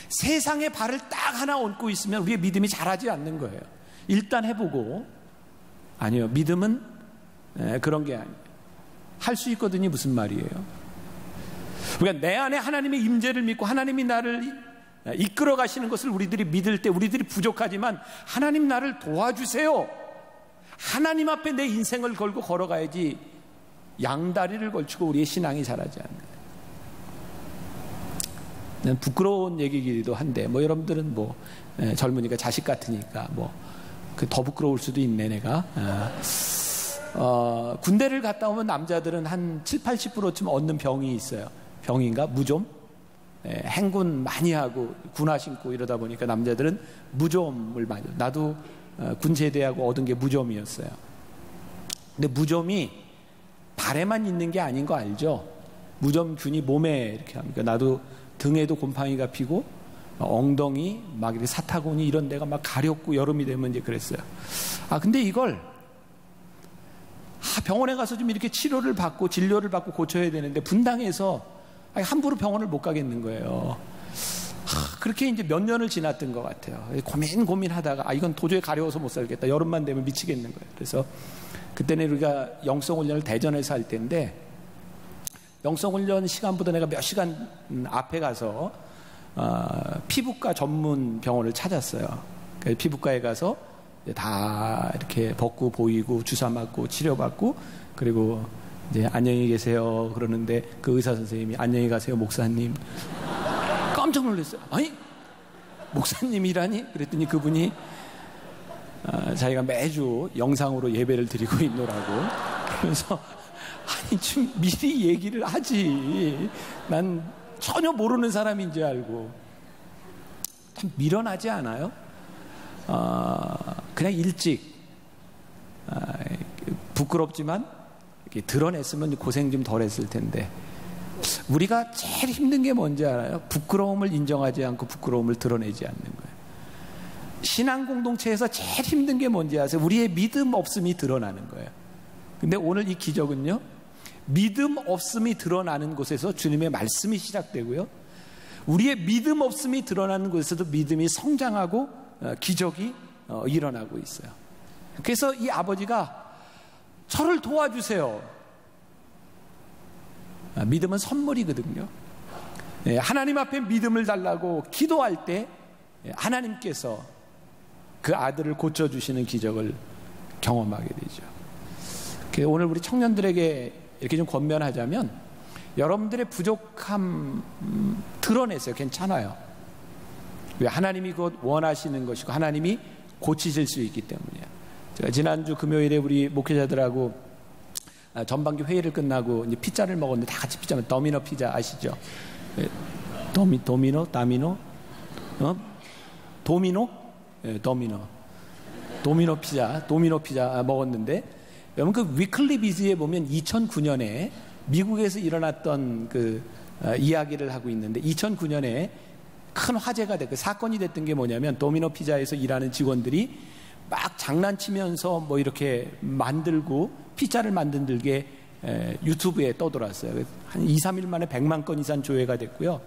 S3: 세상에 발을 딱 하나 얹고 있으면 우리의 믿음이 자라지 않는 거예요. 일단 해보고, 아니요, 믿음은 그런 게 아니에요. 할 수 있거든요. 무슨 말이에요? 그러니까 내 안에 하나님의 임재를 믿고 하나님이 나를 이끌어 가시는 것을 우리들이 믿을 때 우리들이 부족하지만, 하나님 나를 도와주세요, 하나님 앞에 내 인생을 걸고 걸어가야지 양다리를 걸치고 우리의 신앙이 자라지 않는 거예요. 부끄러운 얘기이기도 한데, 뭐 여러분들은 뭐 젊으니까 자식 같으니까 뭐 더 부끄러울 수도 있네. 내가 군대를 갔다 오면 남자들은 한 70-80%쯤 얻는 병이 있어요. 병인가? 무좀? 행군 많이 하고 군화 신고 이러다 보니까 남자들은 무좀을 많이, 나도 군 제대하고 얻은 게 무좀이었어요. 근데 무좀이 발에만 있는 게 아닌 거 알죠? 무좀균이 몸에 이렇게 합니까? 나도 등에도 곰팡이가 피고 엉덩이 막 이렇게 사타구니 이런 데가 막 가렵고 여름이 되면 이제 그랬어요. 근데 이걸 병원에 가서 좀 이렇게 치료를 받고 진료를 받고 고쳐야 되는데 분당에서 함부로 병원을 못 가겠는 거예요. 그렇게 이제 몇 년을 지났던 것 같아요. 고민하다가 이건 도저히 가려워서 못 살겠다. 여름만 되면 미치겠는 거예요. 그래서 그때는 우리가 영성훈련을 대전에서 할 때인데, 영성훈련 시간보다 내가 몇 시간 앞에 가서 피부과 전문 병원을 찾았어요. 피부과에 가서 다 이렇게 벗고 보이고 주사 맞고 치료받고, 그리고 이제 안녕히 계세요 그러는데 그 의사 선생님이 안녕히 가세요 목사님. 깜짝 놀랐어요. 아니 목사님이라니? 그랬더니 그분이 자기가 매주 영상으로 예배를 드리고 있노라고. 그래서 아니 좀 미리 얘기를 하지, 난 전혀 모르는 사람인 줄 알고. 참 미련하지 않아요? 그냥 일찍 부끄럽지만 이렇게 드러냈으면 고생 좀 덜 했을 텐데, 우리가 제일 힘든 게 뭔지 알아요? 부끄러움을 인정하지 않고 부끄러움을 드러내지 않는 거예요. 신앙 공동체에서 제일 힘든 게 뭔지 아세요? 우리의 믿음 없음이 드러나는 거예요. 근데 오늘 이 기적은요, 믿음 없음이 드러나는 곳에서 주님의 말씀이 시작되고요, 우리의 믿음 없음이 드러나는 곳에서도 믿음이 성장하고 기적이 일어나고 있어요. 그래서 이 아버지가 저를 도와주세요. 믿음은 선물이거든요. 하나님 앞에 믿음을 달라고 기도할 때 하나님께서 그 아들을 고쳐주시는 기적을 경험하게 되죠. 오늘 우리 청년들에게 이렇게 좀 권면하자면, 여러분들의 부족함 드러내세요. 괜찮아요. 왜? 하나님이 그것 원하시는 것이고 하나님이 고치실 수 있기 때문이에요. 제가 지난주 금요일에 우리 목회자들하고 전반기 회의를 끝나고 이제 피자를 먹었는데, 다 같이 피자, 더미노 피자 아시죠? 도미노 피자 먹었는데, 여러분 그 위클리 비즈에 보면 2009년에 미국에서 일어났던 그 이야기를 하고 있는데, 2009년에 큰 화제가 됐고 사건이 됐던 게 뭐냐면, 도미노 피자에서 일하는 직원들이 막 장난치면서 뭐 이렇게 만들고 피자를 만든 게 유튜브에 떠돌았어요. 한 2-3일 만에 100만 건 이상 조회가 됐고요.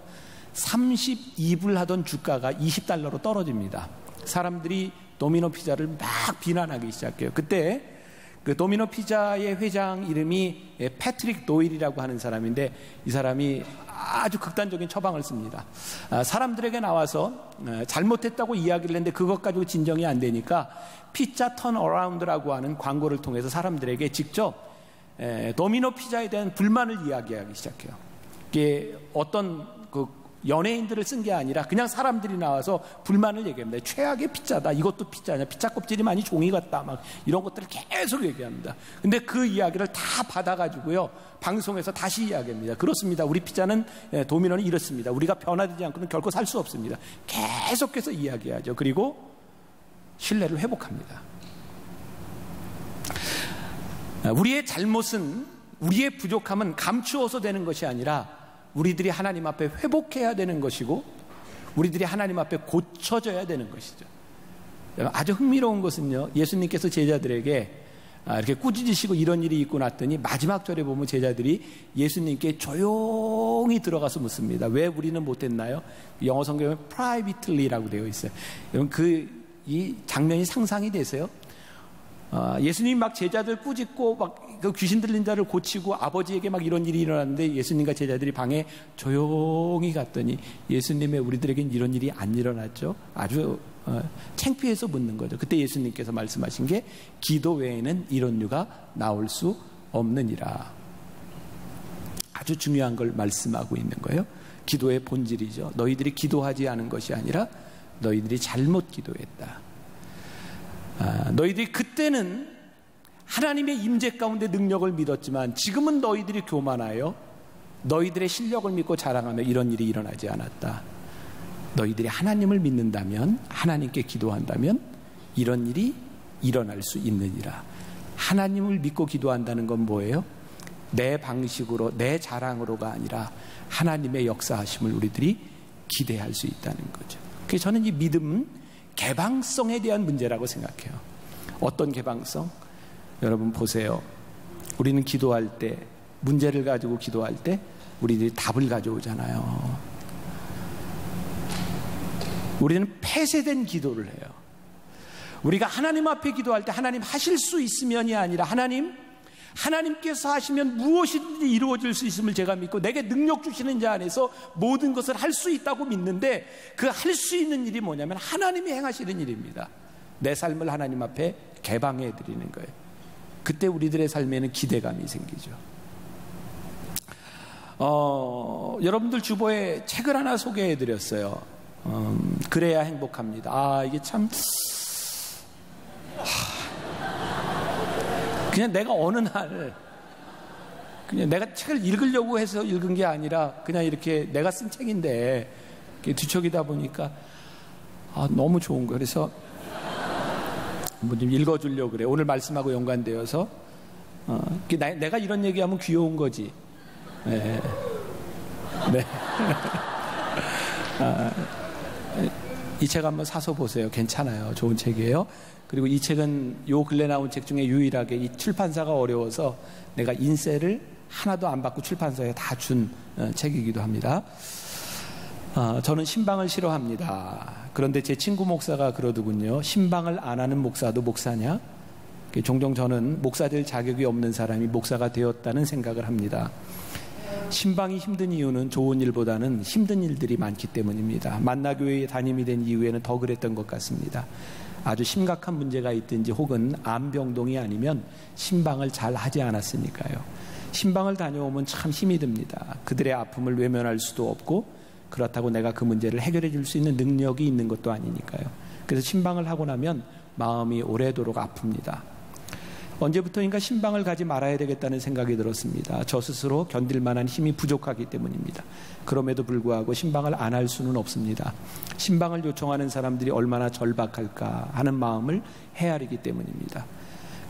S3: 32불 하던 주가가 $20로 떨어집니다. 사람들이 도미노 피자를 막 비난하기 시작해요. 그때 그 도미노 피자의 회장 이름이 패트릭 도일이라고 하는 사람인데, 이 사람이 아주 극단적인 처방을 씁니다. 사람들에게 나와서 잘못했다고 이야기를 했는데 그것 가지고 진정이 안 되니까 피자 턴 어라운드라고 하는 광고를 통해서 사람들에게 직접 도미노 피자에 대한 불만을 이야기하기 시작해요. 이게 어떤 그 연예인들을 쓴 게 아니라 그냥 사람들이 나와서 불만을 얘기합니다. 최악의 피자다. 이것도 피자냐. 피자 껍질이 많이 종이 같다. 막 이런 것들을 계속 얘기합니다. 근데 그 이야기를 다 받아가지고요. 방송에서 다시 이야기합니다. 그렇습니다. 우리 피자는 도미노는 이렇습니다. 우리가 변화되지 않고는 결코 살 수 없습니다. 계속해서 이야기하죠. 그리고 신뢰를 회복합니다. 우리의 잘못은, 우리의 부족함은 감추어서 되는 것이 아니라 우리들이 하나님 앞에 회복해야 되는 것이고 우리들이 하나님 앞에 고쳐져야 되는 것이죠. 아주 흥미로운 것은요, 예수님께서 제자들에게 이렇게 꾸짖으시고 이런 일이 있고 났더니 마지막 절에 보면 제자들이 예수님께 조용히 들어가서 묻습니다. 왜 우리는 못했나요? 영어 성경에 privately라고 되어 있어요. 여러분 이 장면이 상상이 되세요? 예수님이 막 제자들 꾸짖고 막 그 귀신 들린 자를 고치고 아버지에게 막 이런 일이 일어났는데 예수님과 제자들이 방에 조용히 갔더니 예수님의 우리들에겐 이런 일이 안 일어났죠. 아주 창피해서 묻는 거죠. 그때 예수님께서 말씀하신 게 기도 외에는 이런 류가 나올 수 없느니라. 아주 중요한 걸 말씀하고 있는 거예요. 기도의 본질이죠. 너희들이 기도하지 않은 것이 아니라 너희들이 잘못 기도했다. 너희들이 그때는 하나님의 임재 가운데 능력을 믿었지만 지금은 너희들이 교만하여 너희들의 실력을 믿고 자랑하며 이런 일이 일어나지 않았다. 너희들이 하나님을 믿는다면, 하나님께 기도한다면 이런 일이 일어날 수 있느니라. 하나님을 믿고 기도한다는 건 뭐예요? 내 방식으로, 내 자랑으로가 아니라 하나님의 역사하심을 우리들이 기대할 수 있다는 거죠. 그래서 저는 이 믿음은 개방성에 대한 문제라고 생각해요. 어떤 개방성? 여러분 보세요. 우리는 기도할 때, 문제를 가지고 기도할 때 우리들이 답을 가져오잖아요. 우리는 폐쇄된 기도를 해요. 우리가 하나님 앞에 기도할 때 하나님 하실 수 있으면이 아니라 하나님께서 하시면 무엇이든지 이루어질 수 있음을 제가 믿고 내게 능력 주시는 자 안에서 모든 것을 할 수 있다고 믿는데, 그 할 수 있는 일이 뭐냐면 하나님이 행하시는 일입니다. 내 삶을 하나님 앞에 개방해 드리는 거예요. 그때 우리들의 삶에는 기대감이 생기죠. 여러분들 주보에 책을 하나 소개해 드렸어요. 그래야 행복합니다. 이게 참 그냥 내가 어느 날 그냥 내가 책을 읽으려고 해서 읽은 게 아니라 그냥 이렇게 내가 쓴 책인데 뒤척이다 보니까 너무 좋은 거예요. 그래서 뭐 좀 읽어주려고 그래. 오늘 말씀하고 연관되어서 내가 이런 얘기하면 귀여운 거지. 네. 이 책 한번 사서 보세요. 괜찮아요. 좋은 책이에요. 그리고 이 책은 요 근래 나온 책 중에 유일하게 이 출판사가 어려워서 내가 인쇄를 하나도 안 받고 출판사에 다 준 책이기도 합니다. 저는 신방을 싫어합니다. 그런데 제 친구 목사가 그러더군요. 신방을 안 하는 목사도 목사냐? 종종 저는 목사 될 자격이 없는 사람이 목사가 되었다는 생각을 합니다. 신방이 힘든 이유는 좋은 일보다는 힘든 일들이 많기 때문입니다. 만나교회에 담임이 된 이후에는 더 그랬던 것 같습니다. 아주 심각한 문제가 있든지 혹은 암병동이 아니면 신방을 잘 하지 않았으니까요. 신방을 다녀오면 참 힘이 듭니다. 그들의 아픔을 외면할 수도 없고 그렇다고 내가 그 문제를 해결해 줄 수 있는 능력이 있는 것도 아니니까요. 그래서 신방을 하고 나면 마음이 오래도록 아픕니다. 언제부터인가 신방을 가지 말아야 되겠다는 생각이 들었습니다. 저 스스로 견딜 만한 힘이 부족하기 때문입니다. 그럼에도 불구하고 신방을 안 할 수는 없습니다. 신방을 요청하는 사람들이 얼마나 절박할까 하는 마음을 헤아리기 때문입니다.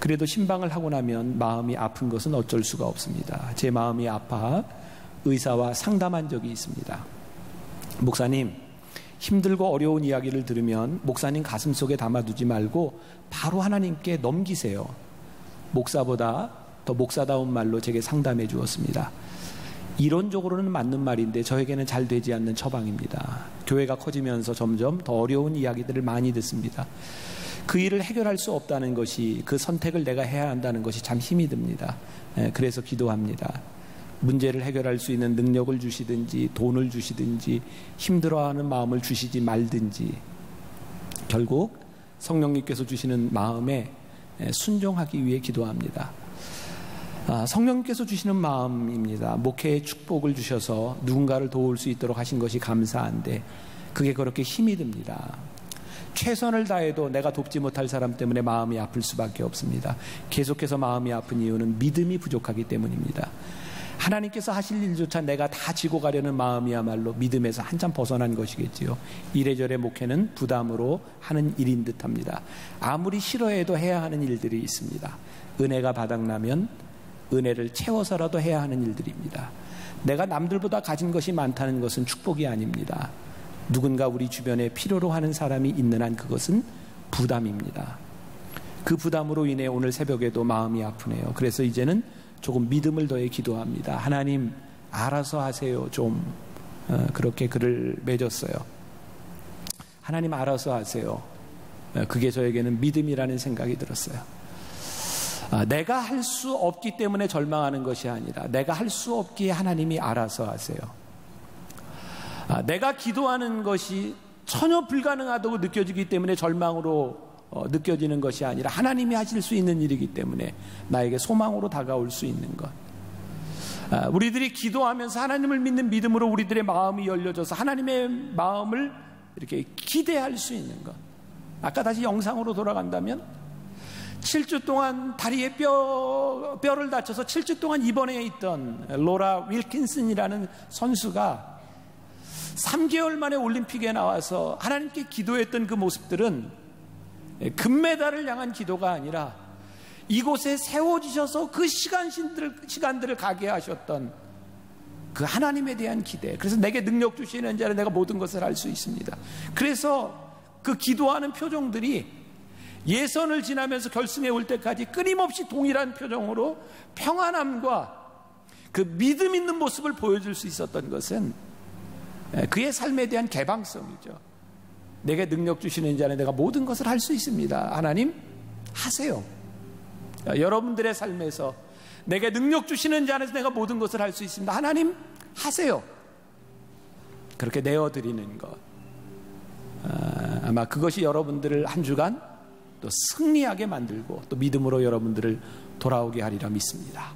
S3: 그래도 신방을 하고 나면 마음이 아픈 것은 어쩔 수가 없습니다. 제 마음이 아파 의사와 상담한 적이 있습니다. 목사님, 힘들고 어려운 이야기를 들으면 목사님 가슴속에 담아두지 말고 바로 하나님께 넘기세요. 목사보다 더 목사다운 말로 제게 상담해 주었습니다. 이론적으로는 맞는 말인데 저에게는 잘 되지 않는 처방입니다. 교회가 커지면서 점점 더 어려운 이야기들을 많이 듣습니다. 그 일을 해결할 수 없다는 것이, 그 선택을 내가 해야 한다는 것이 참 힘이 듭니다. 그래서 기도합니다. 문제를 해결할 수 있는 능력을 주시든지 돈을 주시든지 힘들어하는 마음을 주시지 말든지 결국 성령님께서 주시는 마음에 순종하기 위해 기도합니다. 성령님께서 주시는 마음입니다. 목회에 축복을 주셔서 누군가를 도울 수 있도록 하신 것이 감사한데 그게 그렇게 힘이 듭니다. 최선을 다해도 내가 돕지 못할 사람 때문에 마음이 아플 수밖에 없습니다. 계속해서 마음이 아픈 이유는 믿음이 부족하기 때문입니다. 하나님께서 하실 일조차 내가 다 지고 가려는 마음이야말로 믿음에서 한참 벗어난 것이겠지요. 이래저래 목회는 부담으로 하는 일인 듯합니다. 아무리 싫어해도 해야 하는 일들이 있습니다. 은혜가 바닥나면 은혜를 채워서라도 해야 하는 일들입니다. 내가 남들보다 가진 것이 많다는 것은 축복이 아닙니다. 누군가 우리 주변에 필요로 하는 사람이 있는 한 그것은 부담입니다. 그 부담으로 인해 오늘 새벽에도 마음이 아프네요. 그래서 이제는 조금 믿음을 더해 기도합니다. 하나님 알아서 하세요. 좀 그렇게 글을 맺었어요. 하나님 알아서 하세요. 그게 저에게는 믿음이라는 생각이 들었어요. 내가 할 수 없기 때문에 절망하는 것이 아니라 내가 할 수 없기에 하나님이 알아서 하세요. 내가 기도하는 것이 전혀 불가능하다고 느껴지기 때문에 절망으로 느껴지는 것이 아니라 하나님이 하실 수 있는 일이기 때문에 나에게 소망으로 다가올 수 있는 것. 우리들이 기도하면서 하나님을 믿는 믿음으로 우리들의 마음이 열려져서 하나님의 마음을 이렇게 기대할 수 있는 것. 아까 다시 영상으로 돌아간다면 7주 동안 다리에 뼈를 다쳐서 7주 동안 입원해 있던 로라 윌킨슨이라는 선수가 3개월 만에 올림픽에 나와서 하나님께 기도했던 그 모습들은 금메달을 향한 기도가 아니라 이곳에 세워주셔서 그 시간들을 가게 하셨던 그 하나님에 대한 기대. 그래서 내게 능력 주시는 자는 내가 모든 것을 할 수 있습니다. 그래서 그 기도하는 표정들이 예선을 지나면서 결승에 올 때까지 끊임없이 동일한 표정으로 평안함과 그 믿음 있는 모습을 보여줄 수 있었던 것은 그의 삶에 대한 개방성이죠. 내게 능력 주시는 자는 내가 모든 것을 할 수 있습니다. 하나님 하세요. 여러분들의 삶에서 내게 능력 주시는 자는 내가 모든 것을 할 수 있습니다. 하나님 하세요. 그렇게 내어드리는 것. 아마 그것이 여러분들을 한 주간 또 승리하게 만들고 또 믿음으로 여러분들을 돌아오게 하리라 믿습니다.